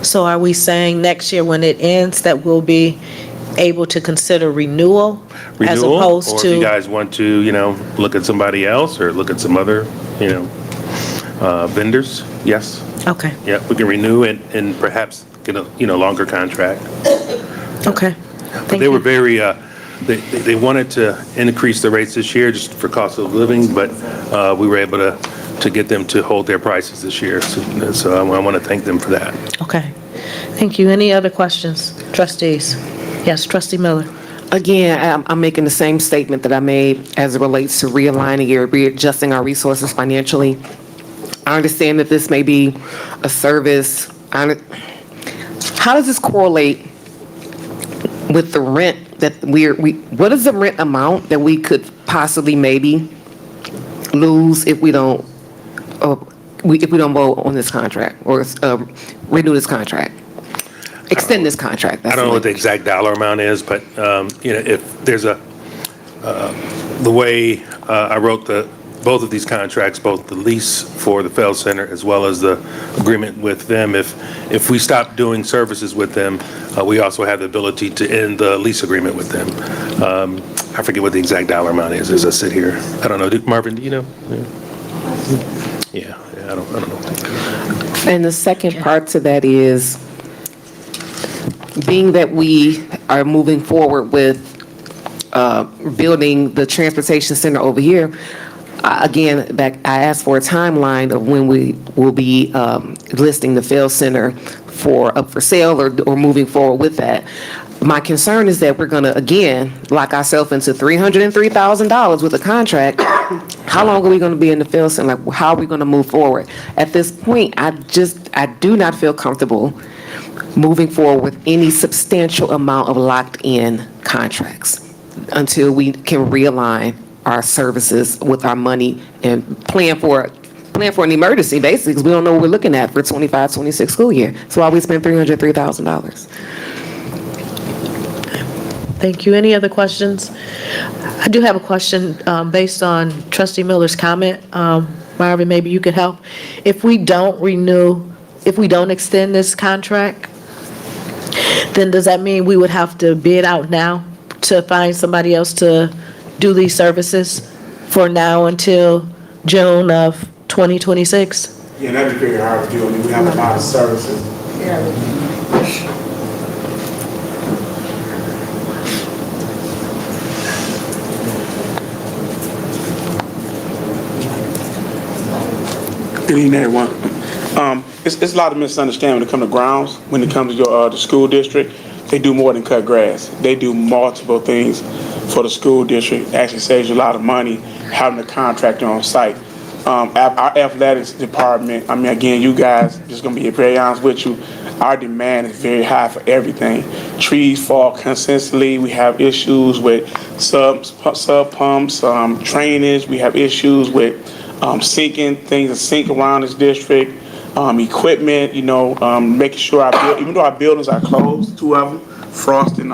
S1: So are we saying next year when it ends that we'll be able to consider renewal as opposed
S6: or
S1: to?
S6: if you guys want to, look at somebody else or look at some other, vendors, yes.
S1: Okay,
S6: Yeah, we can renew it and perhaps get a, longer contract.
S1: okay.
S6: But
S1: Thank
S6: they were
S1: you.
S6: very, they wanted to increase the rates this year just for cost of living, but we were able to get them to hold their prices this year. So I want to thank them for that.
S1: Okay, thank you. Any other questions, trustees? Yes, trustee Miller.
S4: Again, I'm making the same statement that I made as it relates to realigning or readjusting our resources financially. I understand that this may be a service. How does this correlate with the rent that what is the rent amount that we could possibly maybe lose if we don't vote on this contract or renew this contract? Extend this contract.
S6: I don't know what the exact dollar amount is, but, if there's the way I wrote both of these contracts, both the lease for the Feld Center as well as the agreement with them, if we stop doing services with them, we also have the ability to end the lease agreement with them. I forget what the exact dollar amount is as I sit here. I don't know. Marvin, do you know? Yeah, I don't know.
S4: And the second part to that is, being that we are moving forward with building the transportation center over here, again, I asked for a timeline of when we will be listing the Feld Center up for sale or moving forward with that. My concern is that we're going to, again, lock ourselves into $303,000 with a contract. How long are we going to be in the Feld Center? Like, how are we going to move forward? At this point, I do not feel comfortable moving forward with any substantial amount of locked-in contracts until we can realign our services with our money and plan for an emergency, basically, because we don't know what we're looking at for 25-26 school year. So why we spend $303,000?
S1: Thank you. Any other questions? I do have a question based on trustee Miller's comment. Marvin, maybe you could help. If we don't extend this contract, then does that mean we would have to bid out now to find somebody else to do these services for now until June of 2026?
S12: Yeah, that'd be very hard to do. I mean, we have a lot of services. Good evening, everyone. It's a lot of misunderstanding when it comes to grounds. When it comes to the school district, they do more than cut grass. They do multiple things for the school district. It actually saves you a lot of money having a contractor on site. Our athletics department, I mean, again, you guys, just going to be very honest with you, our demand is very high for everything. Trees fall consistently. We have issues with sub pumps, drainage. We have issues with sinking, things that sink around this district, equipment, making sure even though our buildings are closed, 2 of them, Frost and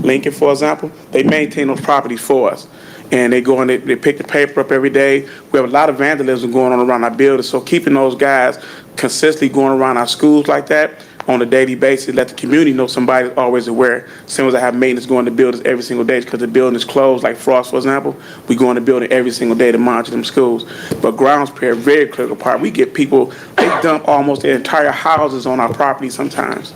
S12: Lincoln, for example, they maintain those properties for us. And they go and they pick the paper up every day. We have a lot of vandalism going on around our buildings, so keeping those guys consistently going around our schools like that on a daily basis, let the community know somebody's always aware. Same as I have maintenance going to buildings every single day because the building is closed, like Frost, for example. We go in the building every single day to monitor them schools. But grounds play a very critical part. We get people, they dump almost their entire houses on our property sometimes.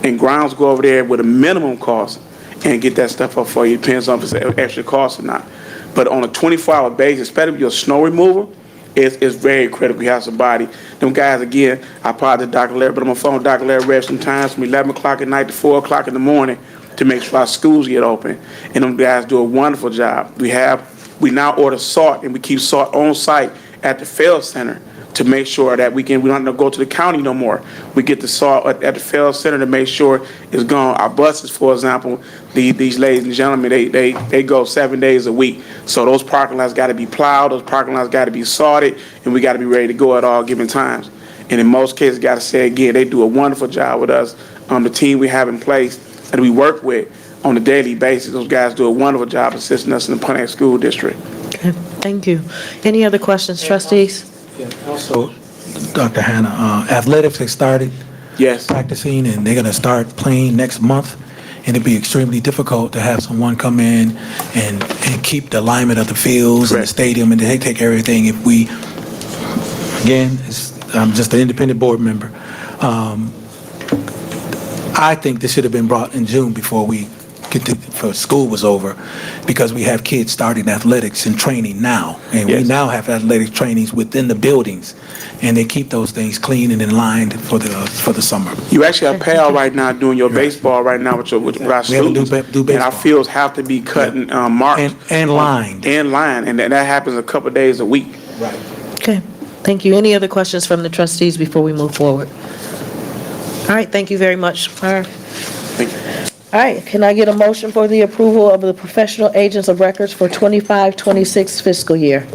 S12: And grounds go over there with a minimum cost and get that stuff up for you. Depends on if it's an extra cost or not. But on a 24-hour basis, especially with your snow removal, it's very critical. You have somebody. Them guys, again, I apologize to Dr. Larry, but I'm on the phone with Dr. Larry Rev sometimes from 11 o'clock at night to 4 o'clock in the morning to make sure our schools get open. And them guys do a wonderful job. We now order salt, and we keep salt on site at the Field Center to make sure that we don't have to go to the county no more. We get the salt at the Field Center to make sure it's gone. Our buses, for example, these ladies and gentlemen, they go 7 days a week. So those parking lots got to be plowed, those parking lots got to be salted, and we got to be ready to go at all given times. And in most cases, got to say again, they do a wonderful job with us. The team we have in place that we work with on a daily basis, those guys do a wonderful job assisting us in the Pontiac School District.
S1: Okay, thank you. Any other questions, trustees?
S7: Yeah, also, Dr. Hannah, athletics have started
S12: Yes.
S7: practicing, and they're going to start playing next month. And it'd be extremely difficult to have someone come in and keep the alignment of the fields and the
S12: Correct.
S7: stadium, and they take care of everything. If we, again, I'm just an independent board member. I think this should have been brought in June before school was over, because we have kids starting athletics and training now. And we
S12: Yes.
S7: now have athletic trainings within the buildings, and they keep those things clean and in line for the summer.
S12: You actually have Pal right now doing your baseball right now with our
S7: We have to
S12: students.
S7: do
S12: And our
S7: baseball.
S12: fields have to be cut and marked.
S7: And lined.
S12: And lined, and that happens a couple of days a week.
S7: Right.
S1: Okay, thank you. Any other questions from the trustees before we move forward? All right, thank you very much.
S12: Thank you.
S1: All right, can I get a motion for the approval of the professional agents of records for 25-26 fiscal year?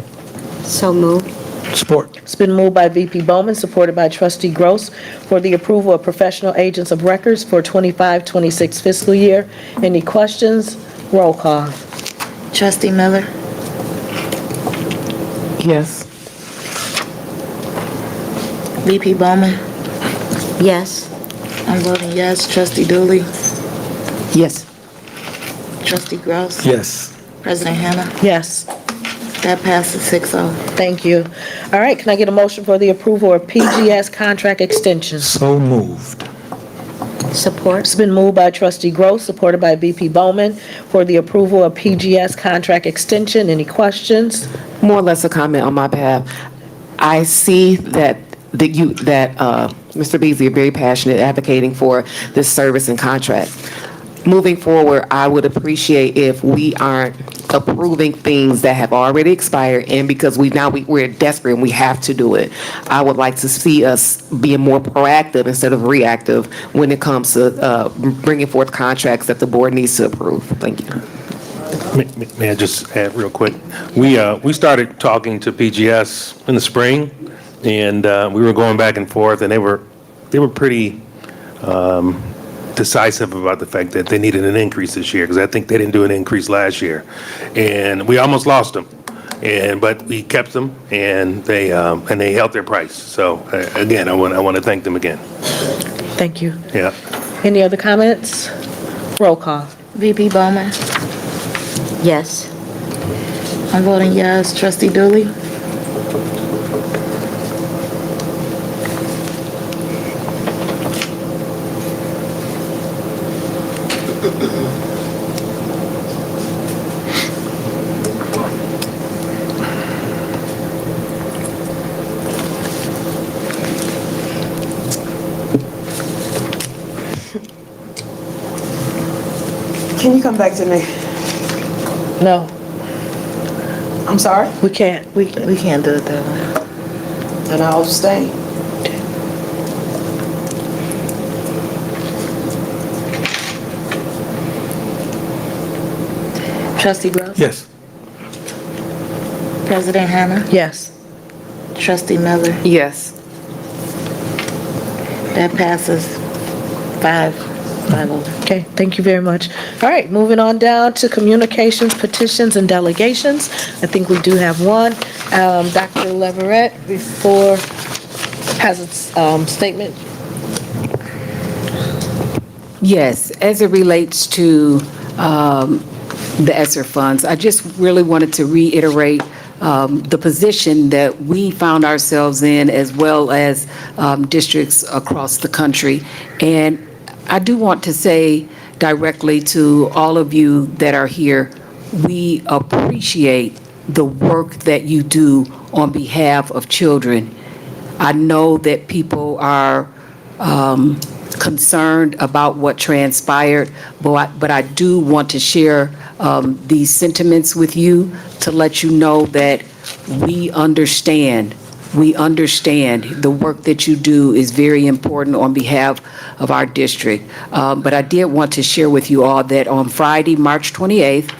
S3: So moved.
S7: Support.
S1: It's been moved by VP Bowman, supported by Trustee Gross, for the approval of professional agents of records for 25-26 fiscal year. Any questions? Roll call.
S2: Trustee Miller?
S4: Yes.
S2: VP Bowman?
S3: Yes.
S2: I'm voting yes. Trustee Dooley?
S4: Yes.
S2: Trustee Gross?
S7: Yes.
S2: President Hannah?
S1: Yes,
S2: That passes 6-0.
S1: thank you. All right, can I get a motion for the approval of PGS contract extensions?
S7: So moved.
S3: Support.
S1: It's been moved by Trustee Gross, supported by VP Bowman, for the approval of PGS contract extension. Any questions?
S4: More or less a comment on my behalf. I see that Mr. Beasley are very passionate advocating for this service and contract. Moving forward, I would appreciate if we aren't approving things that have already expired, and because we're desperate and we have to do it. I would like to see us being more proactive instead of reactive when it comes to bringing forth contracts that the board needs to approve. Thank you.
S6: May I just add real quick? We started talking to PGS in the spring, and we were going back and forth, and they were pretty decisive about the fact that they needed an increase this year, because I think they didn't do an increase last year, and we almost lost them. But we kept them, and they held their price. So again, I want to thank them again.
S1: Thank you.
S6: Yeah.
S1: Any other comments? Roll call.
S2: VP Bowman?
S3: Yes.
S2: I'm voting yes. Trustee Dooley?
S8: Can you come back to me?
S1: No,
S8: I'm sorry?
S1: we can't.
S2: We can't do it that way.
S8: Then I'll abstain.
S11: Trustee Gross?
S7: Yes.
S11: President Hannah?
S1: Yes.
S11: Trustee Miller?
S4: Yes.
S11: That passes 5-0.
S1: Okay, thank you very much. All right, moving on down to communications, petitions, and delegations. I think we do have one. Dr. Leverett, before, has a statement.
S10: Yes, as it relates to the ESSER funds, I just really wanted to reiterate the position that we found ourselves in, as well as districts across the country. And I do want to say directly to all of you that are here, we appreciate the work that you do on behalf of children. I know that people are concerned about what transpired, but I do want to share these sentiments with you to let you know that we understand. We understand the work that you do is very important on behalf of our district. But I did want to share with you all that on Friday, March 28th,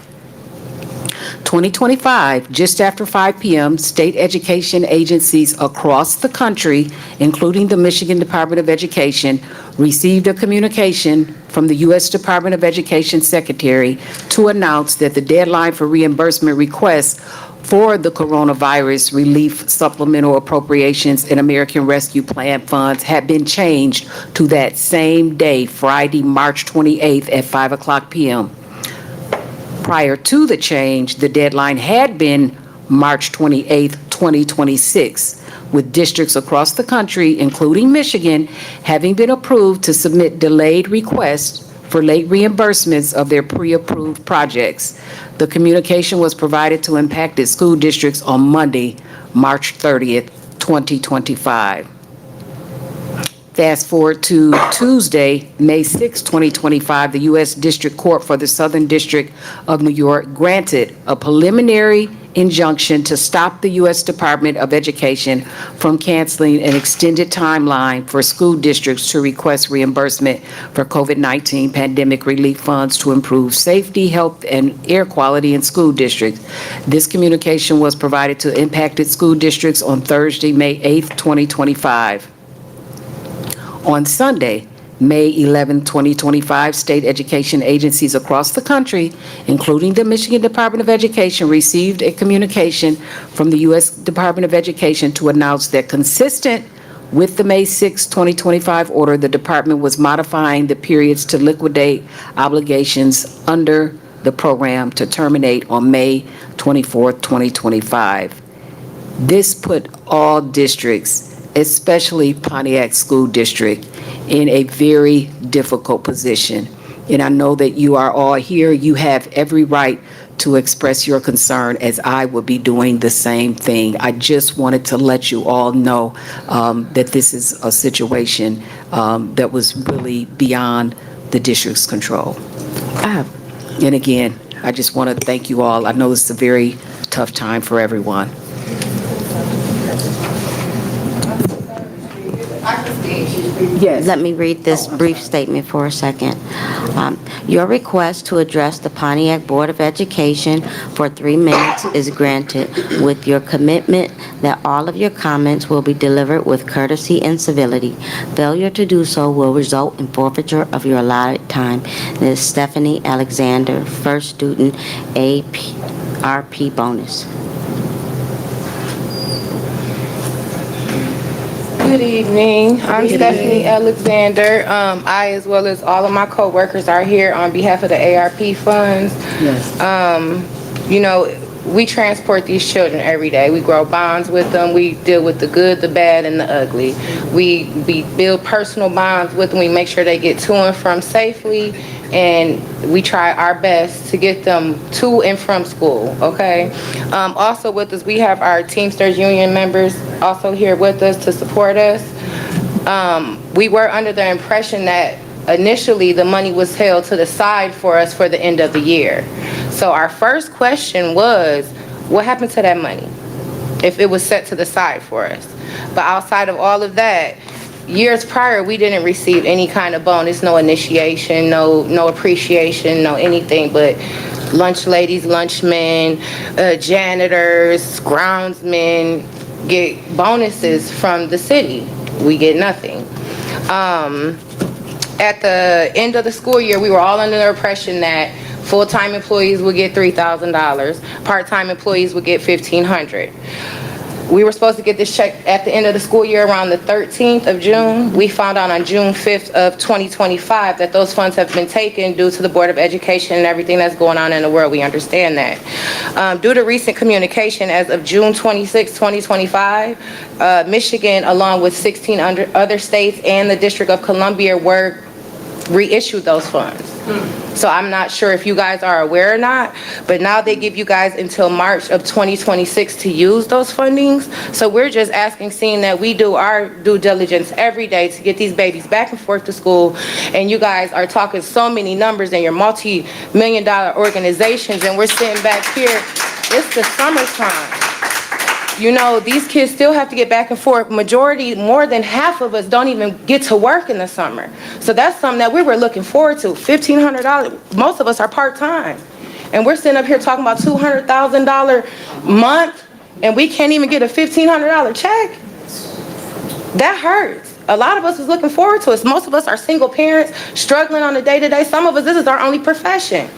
S10: 2025, just after 5 p.m., state education agencies across the country, including the Michigan Department of Education, received a communication from the U.S. Department of Education Secretary to announce that the deadline for reimbursement requests for the coronavirus relief supplemental appropriations and American Rescue Plan funds had been changed to that same day, Friday, March 28th at 5:00 p.m. Prior to the change, the deadline had been March 28th, 2026, with districts across the country, including Michigan, having been approved to submit delayed requests for late reimbursements of their pre-approved projects. The communication was provided to impacted school districts on Monday, March 30th, 2025. Fast forward to Tuesday, May 6, 2025, the U.S. District Court for the Southern District of New York granted a preliminary injunction to stop the U.S. Department of Education from canceling an extended timeline for school districts to request reimbursement for COVID-19 pandemic relief funds to improve safety, health, and air quality in school districts. This communication was provided to impacted school districts on Thursday, May 8, 2025. On Sunday, May 11, 2025, state education agencies across the country, including the Michigan Department of Education, received a communication from the U.S. Department of Education to announce that, consistent with the May 6, 2025 order, the department was modifying the periods to liquidate obligations under the program to terminate on May 24, 2025. This put all districts, especially Pontiac School District, in a very difficult position. And I know that you are all here. You have every right to express your concern, as I would be doing the same thing. I just wanted to let you all know that this is a situation that was really beyond the district's control. And again, I just want to thank you all. I know it's a very tough time for everyone. Yes.
S3: Let me read this brief statement for a second. Your request to address the Pontiac Board of Education for 3 minutes is granted with your commitment that all of your comments will be delivered with courtesy and civility. Failure to do so will result in forfeiture of your allotted time. Ms. Stephanie Alexander, first student, ARP bonus.
S13: Good evening. I'm Stephanie Alexander. I, as well as all of my coworkers, are here on behalf of the ARP funds.
S10: Yes.
S13: You know, we transport these children every day. We grow bonds with them. We deal with the good, the bad, and the ugly. We build personal bonds with them. We make sure they get to and from safely, and we try our best to get them to and from school, okay? Also with us, we have our Teamsters Union members also here with us to support us. We were under the impression that initially the money was held to the side for us for the end of the year. So our first question was, what happened to that money if it was set to the side for us? But outside of all of that, years prior, we didn't receive any kind of bonus, no initiation, no appreciation, no anything. But lunch ladies, lunchmen, janitors, groundsmen get bonuses from the city. We get nothing. At the end of the school year, we were all under the impression that full-time employees would get $3,000, part-time employees would get $1,500. We were supposed to get this check at the end of the school year around the 13th of June. We found out on June 5th of 2025 that those funds have been taken due to the Board of Education and everything that's going on in the world. We understand that. Due to recent communication, as of June 26, 2025, Michigan, along with 16 other states and the District of Columbia, were reissued those funds. So I'm not sure if you guys are aware or not, but now they give you guys until March of 2026 to use those fundings. So we're just asking, seeing that we do our due diligence every day to get these babies back and forth to school, and you guys are talking so many numbers and your multi-million-dollar organizations, and we're sitting back here, it's the summertime. You know, these kids still have to get back and forth. Majority, more than half of us don't even get to work in the summer. So that's something that we were looking forward to. $1,500, most of us are part-time. And we're sitting up here talking about $200,000 month, and we can't even get a $1,500 check. That hurts. A lot of us is looking forward to it. Most of us are single parents, struggling on a day-to-day. Some of us, this is our only profession.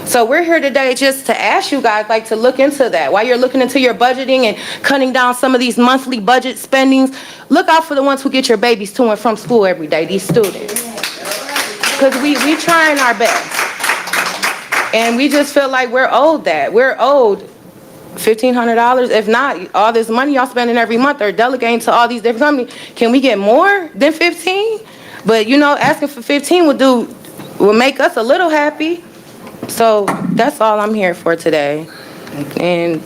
S13: So we're here today just to ask you guys, like, to look into that. While you're looking into your budgeting and cutting down some of these monthly budget spendings, look out for the ones who get your babies to and from school every day, these students. Because we trying our best. And we just feel like we're owed that. We're owed $1,500. If not, all this money y'all spending every month or delegating to all these different companies, can we get more than 15? But you know, asking for 15 will make us a little happy. So that's all I'm here for today. And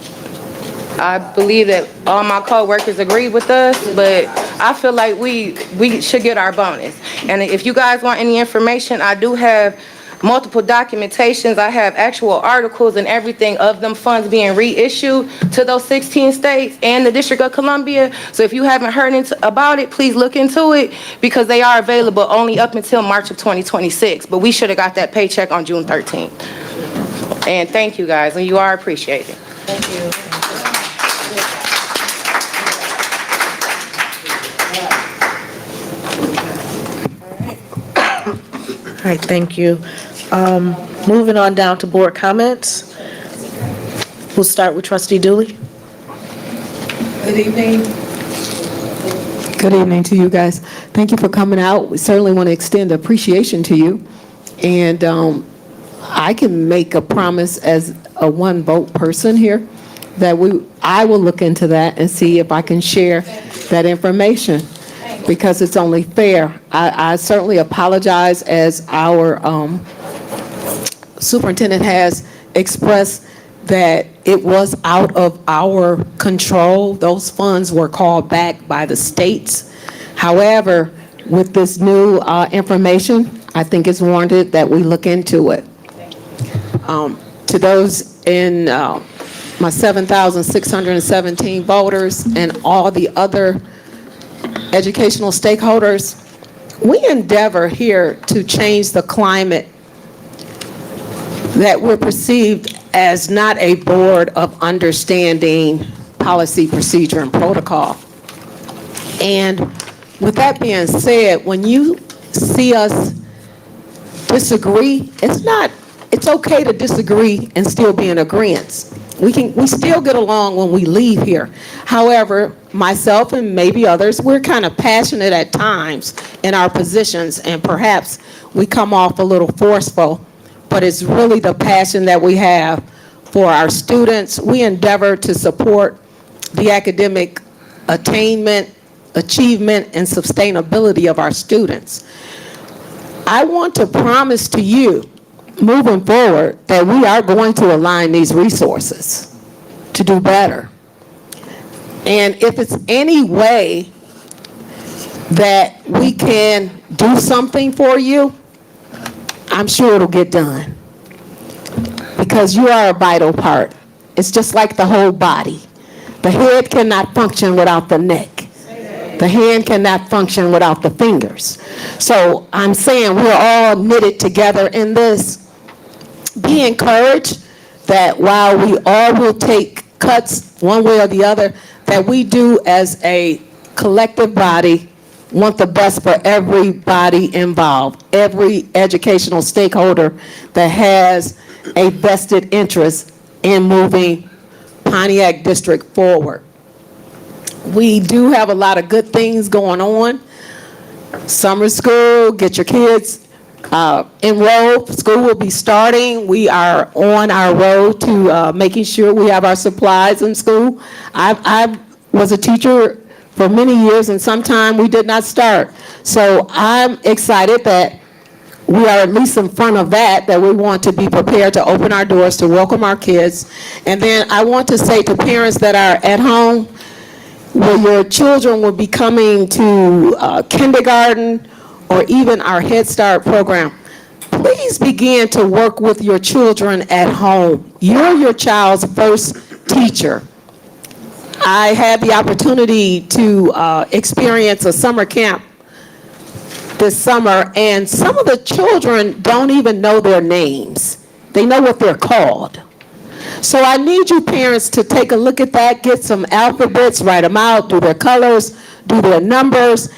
S13: I believe that all my co-workers agree with us, but I feel like we should get our bonus. And if you guys want any information, I do have multiple documentations. I have actual articles and everything of them funds being reissued to those 16 states and the District of Columbia. So if you haven't heard about it, please look into it, because they are available only up until March of 2026. But we should have got that paycheck on June 13th. And thank you guys, and you are appreciated.
S1: Thank you. All right, thank you. Moving on down to board comments. We'll start with Trustee Dooley.
S8: Good evening. Good evening to you guys. Thank you for coming out. We certainly want to extend appreciation to you. And I can make a promise as a one vote person here that I will look into that and see if I can share that information, because it's only fair. I certainly apologize, as our superintendent has expressed, that it was out of our control. Those funds were called back by the states. However, with this new information, I think it's warranted that we look into it. To those in my 7,617 voters and all the other educational stakeholders, we endeavor here to change the climate that we're perceived as not a board of understanding policy, procedure, and protocol. And with that being said, when you see us disagree, it's okay to disagree and still be in agreement. We still get along when we leave here. However, myself and maybe others, we're kind of passionate at times in our positions, and perhaps we come off a little forceful, but it's really the passion that we have for our students. We endeavor to support the academic attainment, achievement, and sustainability of our students. I want to promise to you, moving forward, that we are going to align these resources to do better. And if it's any way that we can do something for you, I'm sure it'll get done, because you are a vital part. It's just like the whole body. The head cannot function without the neck. The hand cannot function without the fingers. So I'm saying we're all knitted together in this, be encouraged that while we all will take cuts one way or the other, that we do as a collective body want the best for everybody involved, every educational stakeholder that has a vested interest in moving Pontiac District forward. We do have a lot of good things going on. Summer school, get your kids enrolled. School will be starting. We are on our road to making sure we have our supplies in school. I was a teacher for many years, and sometime we did not start. So I'm excited that we are at least in front of that we want to be prepared to open our doors to welcome our kids. And then I want to say to parents that are at home, where your children will be coming to kindergarten or even our Head Start program, please begin to work with your children at home. You're your child's first teacher. I had the opportunity to experience a summer camp this summer, and some of the children don't even know their names. They know what they're called. So I need you parents to take a look at that, get some alphabets, write them out, do their colors, do their numbers,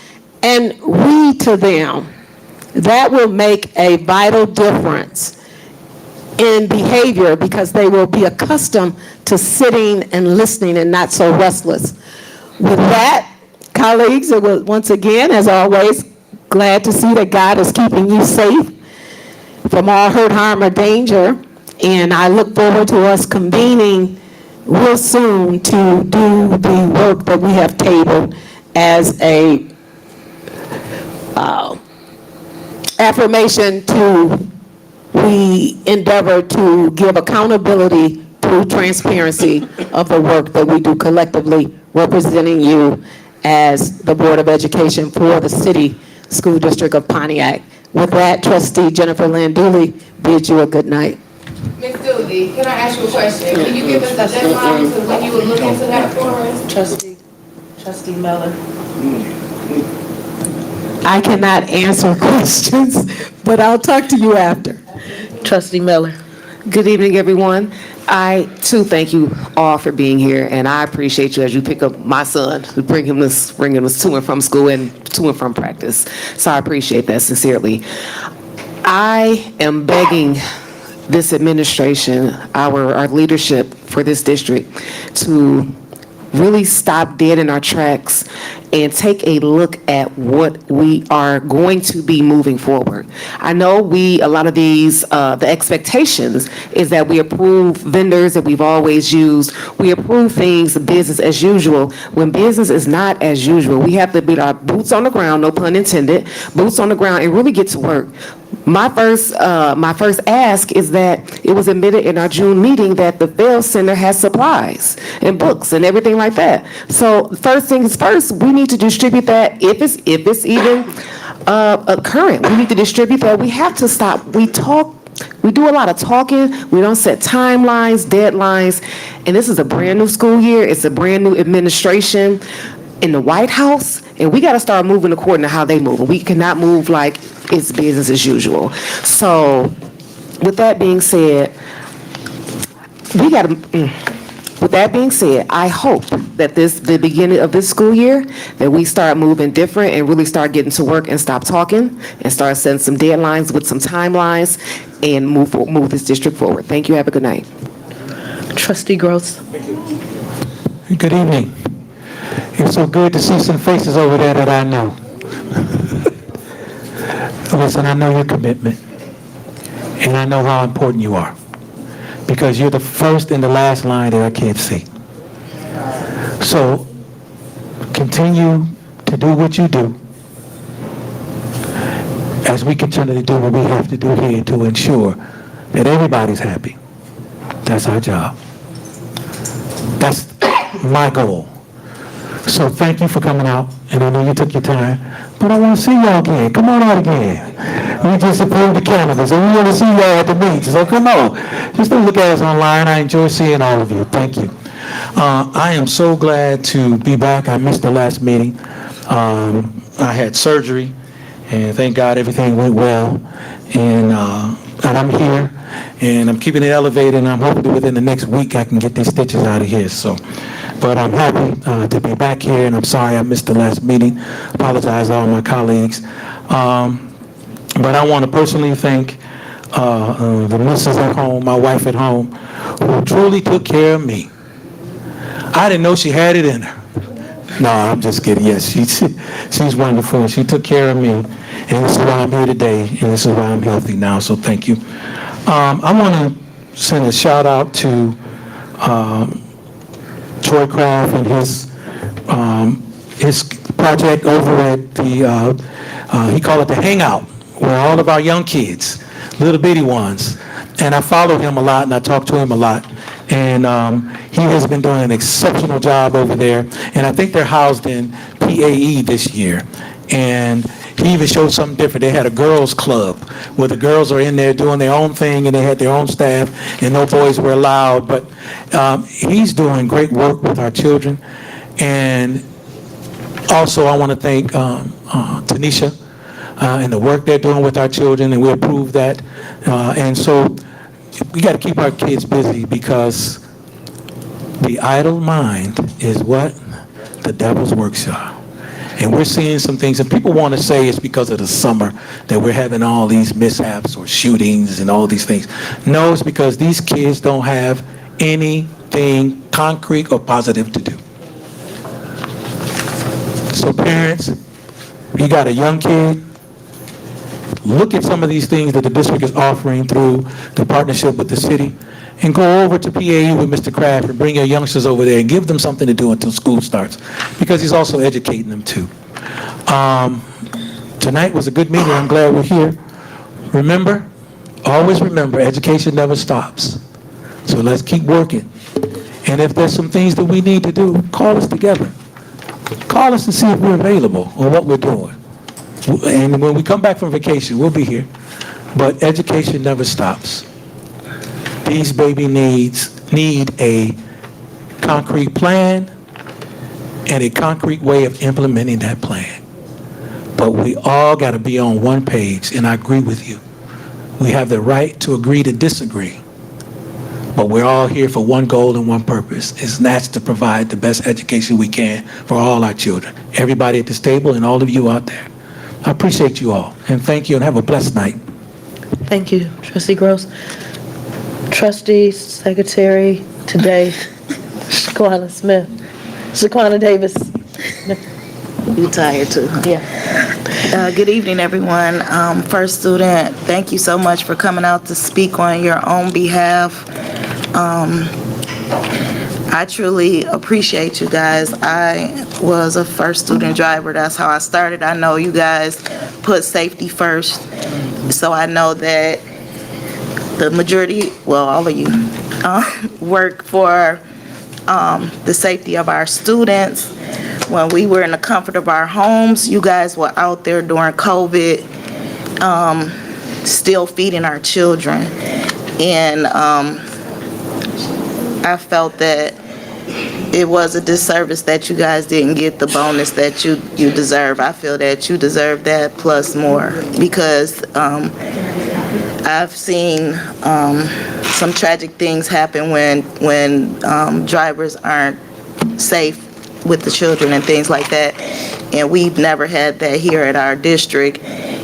S8: and read to them. That will make a vital difference in behavior because they will be accustomed to sitting and listening and not so restless. With that, colleagues, it was once again, as always, glad to see that God is keeping you safe from all hurt, harm, or danger. And I look forward to us convening real soon to do the work that we have tabled as a affirmation to we endeavor to give accountability through transparency of the work that we do collectively, representing you as the Board of Education for the City School District of Pontiac. With that, Trustee Jennifer Lynn Dooley bids you a good night.
S13: Ms. Dooley, can I ask you a question? Can you give us a deadline to when you would look into that for us?
S1: Trustee Miller.
S8: I cannot answer questions, but I'll talk to you after.
S1: Trustee Miller.
S4: Good evening, everyone. I, too, thank you all for being here, and I appreciate you as you pick up my son, to bring him to and from school and to and from practice. So I appreciate that sincerely. I am begging this administration, our leadership for this district, to really stop dead in our tracks and take a look at what we are going to be moving forward. I know a lot of these, the expectations is that we approve vendors that we've always used. We approve things, business as usual, when business is not as usual. We have to be our boots on the ground, no pun intended, boots on the ground and really get to work. My first ask is that it was admitted in our June meeting that the Vail Center has supplies and books and everything like that. So first things first, we need to distribute that if it's even current. We need to distribute that. We have to stop. We do a lot of talking. We don't set timelines, deadlines, and this is a brand new school year. It's a brand new administration in the White House, and we got to start moving according to how they move. We cannot move like it's business as usual. So with that being said, I hope that the beginning of this school year, that we start moving different and really start getting to work and stop talking and start setting some deadlines with some timelines and move this district forward. Thank you. Have a good night.
S1: Trustee Gross.
S9: Good evening. It's so good to see some faces over there that I know. Listen, I know your commitment, and I know how important you are, because you're the first and the last line that I can't see. So continue to do what you do as we continue to do what we have to do here to ensure that everybody's happy. That's our job. That's my goal. So thank you for coming out, and I know you took your time, but I want to see y'all again. Come on out again. We just approved the candidates, and we want to see y'all at the meeting, so come on. Just don't look at us online. I enjoy seeing all of you. Thank you. I am so glad to be back. I missed the last meeting. I had surgery, and thank God everything went well, and I'm here. and I'm keeping it elevated, and I'm hoping within the next week I can get these stitches out of here, so. But I'm happy to be back here, and I'm sorry I missed the last meeting. Apologize to all my colleagues. But I want to personally thank the missus at home, my wife at home, who truly took care of me. I didn't know she had it in her. No, I'm just kidding. Yes, she's wonderful. She took care of me, and this is why I'm here today, and this is why I'm healthy now, so thank you. I want to send a shout out to Troy Craft and his project over at the, he called it the Hangout, where all of our young kids, little bitty ones, and I follow him a lot and I talk to him a lot, and he has been doing an exceptional job over there, and I think they're housed in PAE this year, and he even showed something different. They had a girls club where the girls are in there doing their own thing, and they had their own staff, and no boys were allowed, but he's doing great work with our children. And also I want to thank Tanisha and the work they're doing with our children, and we approve that. And so we got to keep our kids busy, because the idle mind is what? The devil's workshop. And we're seeing some things, and people want to say it's because of the summer that we're having all these mishaps or shootings and all these things. No, it's because these kids don't have anything concrete or positive to do. So parents, you got a young kid, look at some of these things that the district is offering through the partnership with the city, and go over to PAU with Mr. Kraft and bring your youngsters over there and give them something to do until school starts, because he's also educating them too. Tonight was a good meeting. I'm glad we're here. Remember, always remember, education never stops. So let's keep working. And if there's some things that we need to do, call us together. Call us to see if we're available or what we're doing. And when we come back from vacation, we'll be here. But education never stops. These baby need a concrete plan and a concrete way of implementing that plan. But we all got to be on one page, and I agree with you. We have the right to agree to disagree. But we're all here for one goal and one purpose, and that's to provide the best education we can for all our children. Everybody at this table and all of you out there. I appreciate you all, and thank you, and have a blessed night.
S1: Thank you, Trustee Gross. Trustee Secretary today, Shaquana Smith. Shaquana Davis.
S11: You tired too, huh?
S1: Yeah.
S11: Good evening, everyone. First student, thank you so much for coming out to speak on your own behalf. I truly appreciate you guys. I was a first student driver. That's how I started. I know you guys put safety first. So I know that the majority, well, all of you, work for the safety of our students. When we were in the comfort of our homes, you guys were out there during COVID, still feeding our children. And I felt that it was a disservice that you guys didn't get the bonus that you deserve. I feel that you deserve that plus more, because I've seen some tragic things happen when drivers aren't safe with the children and things like that, and we've never had that here at our district.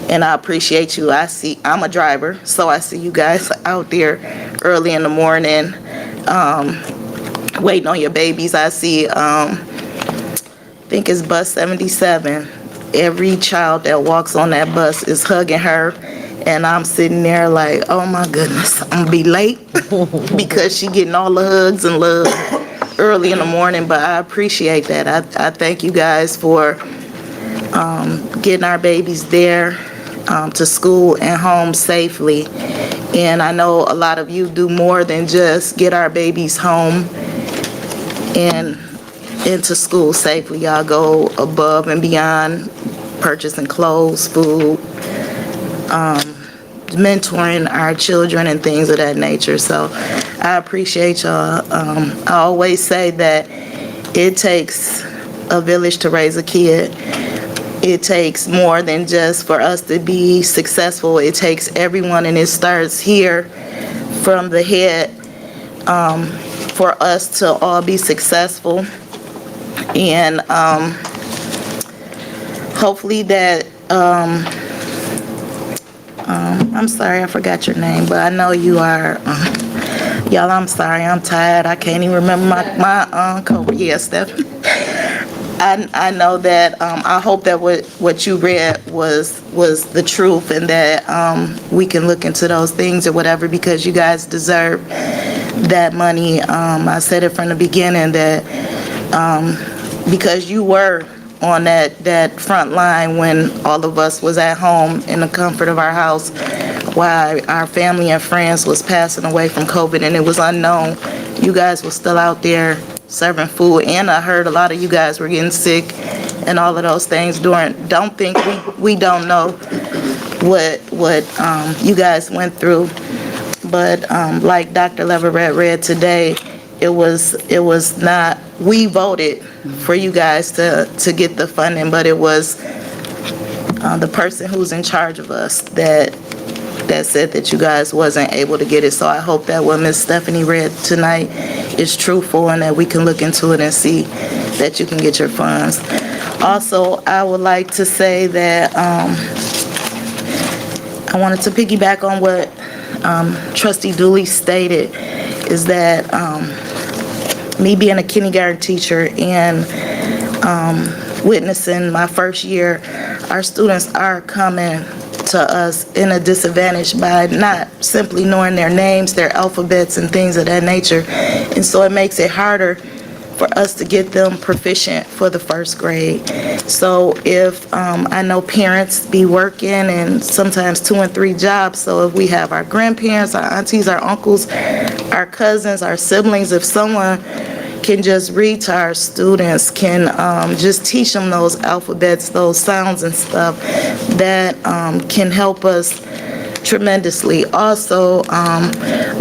S11: And I appreciate you. I'm a driver, so I see you guys out there early in the morning waiting on your babies. I see, I think it's bus 77. Every child that walks on that bus is hugging her, and I'm sitting there like, oh my goodness, I'm gonna be late because she getting all the hugs and love early in the morning. But I appreciate that. I thank you guys for getting our babies there to school and home safely. And I know a lot of you do more than just get our babies home and into school safely. Y'all go above and beyond, purchasing clothes, food, mentoring our children and things of that nature. So I appreciate y'all. I always say that it takes a village to raise a kid. It takes more than just for us to be successful. It takes everyone, and it starts here from the head for us to all be successful. And hopefully that, I'm sorry, I forgot your name, but I know you are, y'all, I'm sorry, I'm tired. I can't even remember my yeah, Stephanie. I know that, I hope that what you read was the truth, and that we can look into those things or whatever, because you guys deserve that money. I said it from the beginning that because you were on that front line when all of us was at home in the comfort of our house while our family and friends was passing away from COVID and it was unknown. You guys were still out there serving food, and I heard a lot of you guys were getting sick and all of those things don't think we don't know what you guys went through. But like Dr. Leverett read today, it was not, we voted for you guys to get the funding, but it was the person who's in charge of us that said that you guys wasn't able to get it. So I hope that what Ms. Stephanie read tonight is truthful, and that we can look into it and see that you can get your funds. Also, I would like to say that I wanted to piggyback on what Trustee Dooley stated, is that me being a kindergarten teacher and witnessing my first year, our students are coming to us in a disadvantage by not simply knowing their names, their alphabets, and things of that nature. And so it makes it harder for us to get them proficient for the first grade. So if I know parents be working and sometimes 2 and 3 jobs, so if we have our grandparents, our aunties, our uncles, our cousins, our siblings, if someone can just read to our students, can just teach them those alphabets, those sounds and stuff, that can help us tremendously. Also,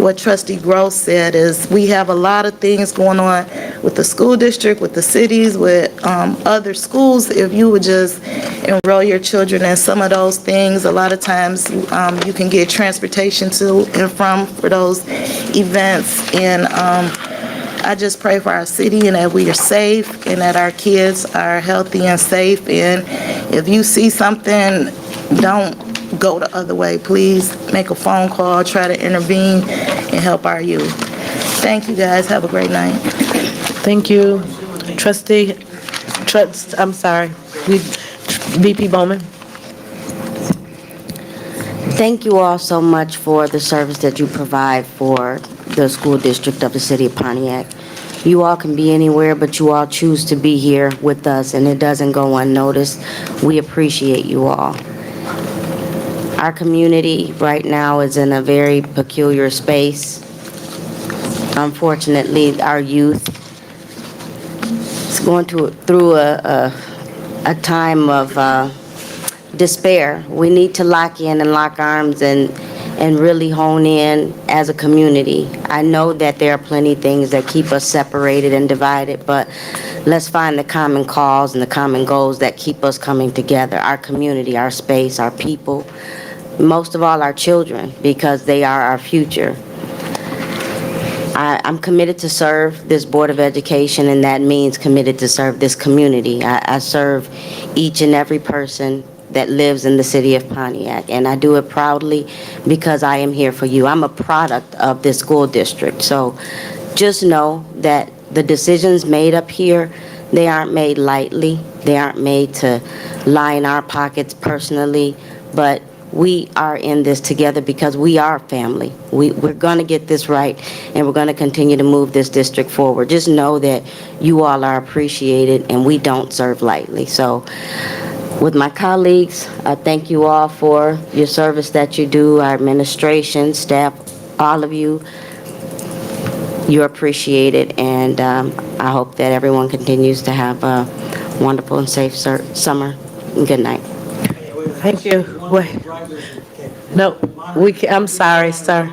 S11: what Trustee Gross said is we have a lot of things going on with the school district, with the cities, with other schools. If you would just enroll your children in some of those things, a lot of times you can get transportation to and from for those events. And I just pray for our city and that we are safe and that our kids are healthy and safe. And if you see something, don't go the other way. Please make a phone call, try to intervene and help our youth. Thank you, guys. Have a great night.
S1: Thank you. I'm sorry, VP Bowman.
S3: Thank you all so much for the service that you provide for the school district of the city of Pontiac. You all can be anywhere, but you all choose to be here with us, and it doesn't go unnoticed. We appreciate you all. Our community right now is in a very peculiar space. Unfortunately, our youth is going through a time of despair. We need to lock in and lock arms and really hone in as a community. I know that there are plenty of things that keep us separated and divided, but let's find the common cause and the common goals that keep us coming together. Our community, our space, our people, most of all our children, because they are our future. I'm committed to serve this Board of Education, and that means committed to serve this community. I serve each and every person that lives in the city of Pontiac, and I do it proudly because I am here for you. I'm a product of this school district, so just know that the decisions made up here, they aren't made lightly. They aren't made to line our pockets personally, but we are in this together because we are family. We're going to get this right, and we're going to continue to move this district forward. Just know that you all are appreciated, and we don't serve lightly. So with my colleagues, I thank you all for your service that you do, our administration, staff, all of you. You're appreciated, and I hope that everyone continues to have a wonderful and safe summer. Good night.
S1: Thank you. Wait. No, I'm sorry, sir.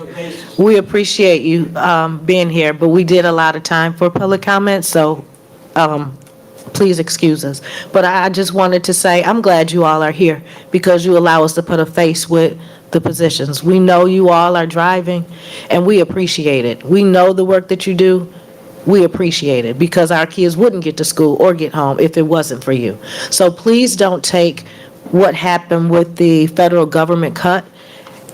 S1: We appreciate you being here, but we did a lot of time for public comment, so please excuse us. But I just wanted to say, I'm glad you all are here because you allow us to put a face with the positions. We know you all are driving, and we appreciate it. We know the work that you do. We appreciate it because our kids wouldn't get to school or get home if it wasn't for you. So please don't take what happened with the federal government cut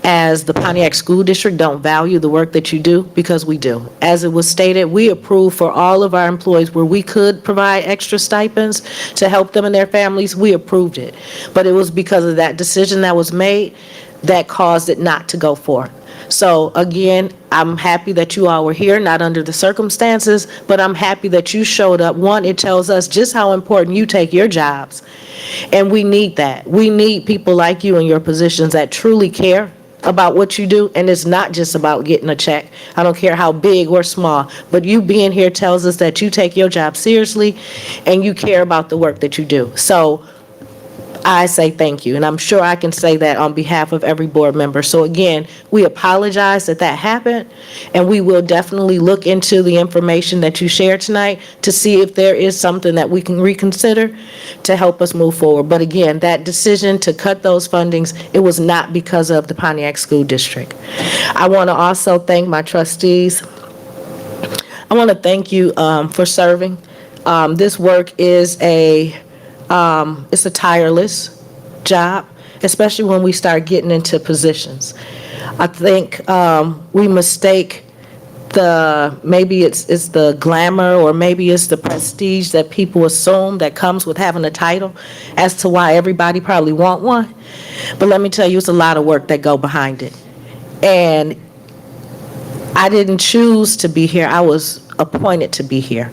S1: as the Pontiac School District don't value the work that you do, because we do. As it was stated, we approve for all of our employees where we could provide extra stipends to help them and their families, we approved it. But it was because of that decision that was made that caused it not to go forth. So again, I'm happy that you all were here, not under the circumstances, but I'm happy that you showed up. One, it tells us just how important you take your jobs, and we need that. We need people like you in your positions that truly care about what you do, and it's not just about getting a check. I don't care how big or small, but you being here tells us that you take your job seriously and you care about the work that you do. So I say thank you, and I'm sure I can say that on behalf of every board member. So again, we apologize that that happened, and we will definitely look into the information that you shared tonight to see if there is something that we can reconsider to help us move forward. But again, that decision to cut those fundings, it was not because of the Pontiac School District. I want to also thank my trustees. I want to thank you for serving. This work is it's a tireless job, especially when we start getting into positions. I think we mistake maybe it's the glamour or maybe it's the prestige that people assume that comes with having a title as to why everybody probably want one. But let me tell you, it's a lot of work that go behind it. And I didn't choose to be here. I was appointed to be here.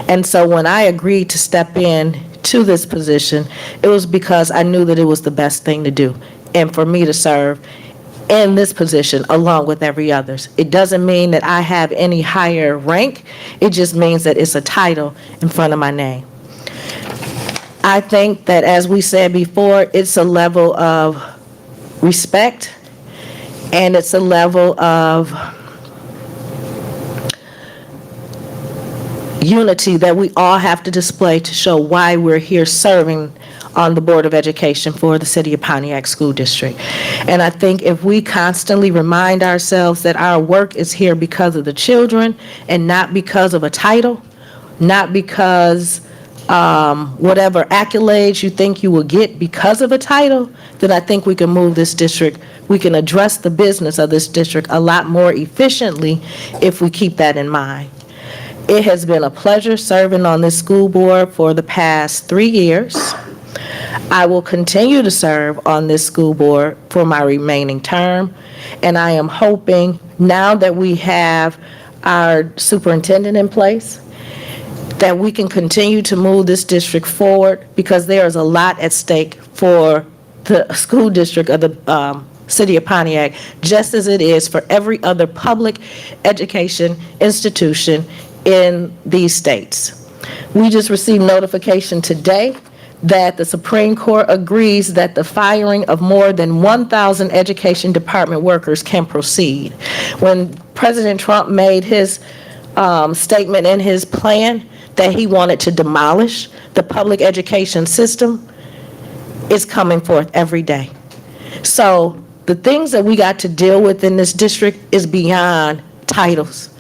S1: And so when I agreed to step in to this position, it was because I knew that it was the best thing to do and for me to serve in this position along with every others. It doesn't mean that I have any higher rank. It just means that it's a title in front of my name. I think that, as we said before, it's a level of respect and it's a level of unity that we all have to display to show why we're here serving on the Board of Education for the City of Pontiac School District. And I think if we constantly remind ourselves that our work is here because of the children and not because of a title, not because whatever accolades you think you will get because of a title, then I think we can move this district, we can address the business of this district a lot more efficiently if we keep that in mind. It has been a pleasure serving on this school board for the past 3 years. I will continue to serve on this school board for my remaining term, and I am hoping, now that we have our superintendent in place, that we can continue to move this district forward, because there is a lot at stake for the school district of the City of Pontiac, just as it is for every other public education institution in these states. We just received notification today that the Supreme Court agrees that the firing of more than 1,000 education department workers can proceed. When President Trump made his statement in his plan that he wanted to demolish the public education system, it's coming forth every day. So the things that we got to deal with in this district is beyond titles.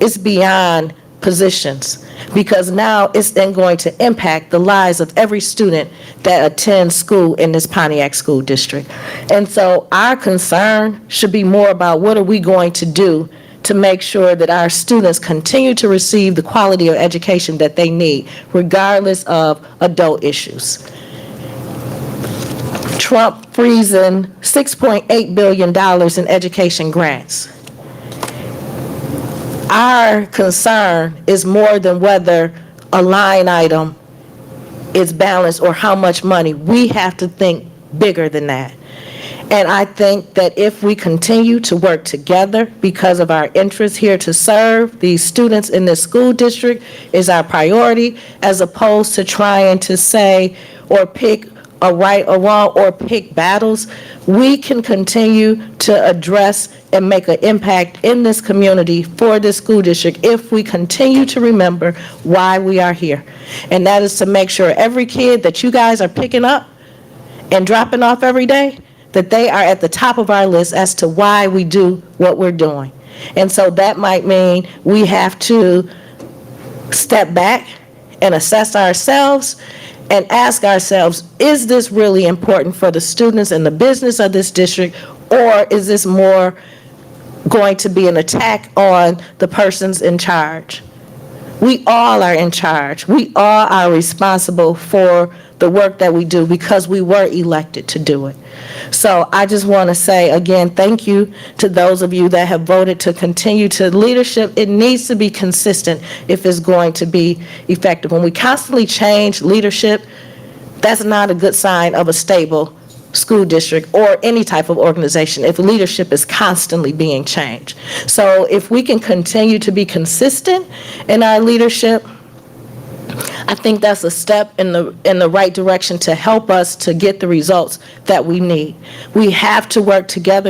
S1: It's beyond positions, because now it's then going to impact the lives of every student that attends school in this Pontiac School District. And so our concern should be more about what are we going to do to make sure that our students continue to receive the quality of education that they need, regardless of adult issues. Trump freezing $6.8 billion in education grants. Our concern is more than whether a line item is balanced or how much money. We have to think bigger than that. And I think that if we continue to work together because of our interest here to serve these students in this school district is our priority, as opposed to trying to say or pick a right or wrong or pick battles. We can continue to address and make an impact in this community for this school district if we continue to remember why we are here. And that is to make sure every kid that you guys are picking up and dropping off every day, that they are at the top of our list as to why we do what we're doing. And so that might mean we have to step back and assess ourselves and ask ourselves, is this really important for the students and the business of this district, or is this more going to be an attack on the persons in charge? We all are in charge. We all are responsible for the work that we do because we were elected to do it. So I just want to say again, thank you to those of you that have voted to continue to leadership. It needs to be consistent if it's going to be effective. When we constantly change leadership, that's not a good sign of a stable school district or any type of organization if leadership is constantly being changed. So if we can continue to be consistent in our leadership, I think that's a step in the right direction to help us to get the results that we need. We have to work together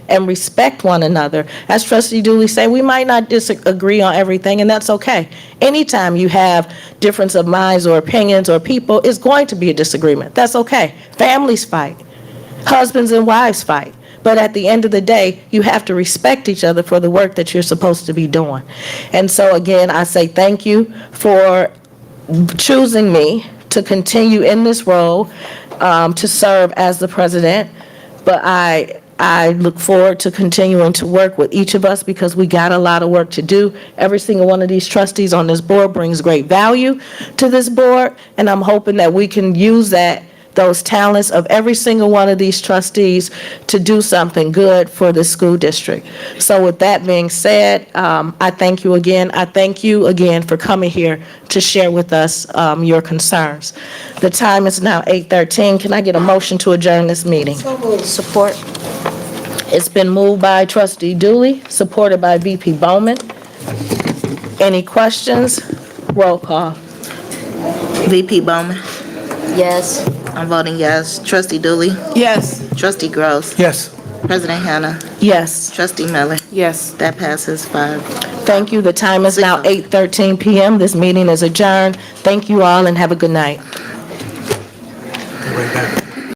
S1: and respect one another. As Trustee Dooley said, we might not disagree on everything, and that's okay. Anytime you have difference of minds or opinions or people, it's going to be a disagreement. That's okay. Families fight. Husbands and wives fight. But at the end of the day, you have to respect each other for the work that you're supposed to be doing. And so again, I say thank you for choosing me to continue in this role, to serve as the president. But I look forward to continuing to work with each of us because we got a lot of work to do. Every single one of these trustees on this board brings great value to this board, and I'm hoping that we can use those talents of every single one of these trustees to do something good for the school district. So with that being said, I thank you again. I thank you again for coming here to share with us your concerns. The time is now 8:13. Can I get a motion to adjourn this meeting?
S3: Support.
S1: It's been moved by Trustee Dooley, supported by VP Bowman. Any questions? Roll call.
S11: VP Bowman.
S3: Yes.
S11: I'm voting yes. Trustee Dooley.
S8: Yes.
S11: Trustee Gross.
S7: Yes.
S11: President Hannah.
S1: Yes.
S11: Trustee Miller.
S10: Yes.
S11: That passes 5.
S1: Thank you. The time is now 8:13 p.m. This meeting is adjourned. Thank you all and have a good night.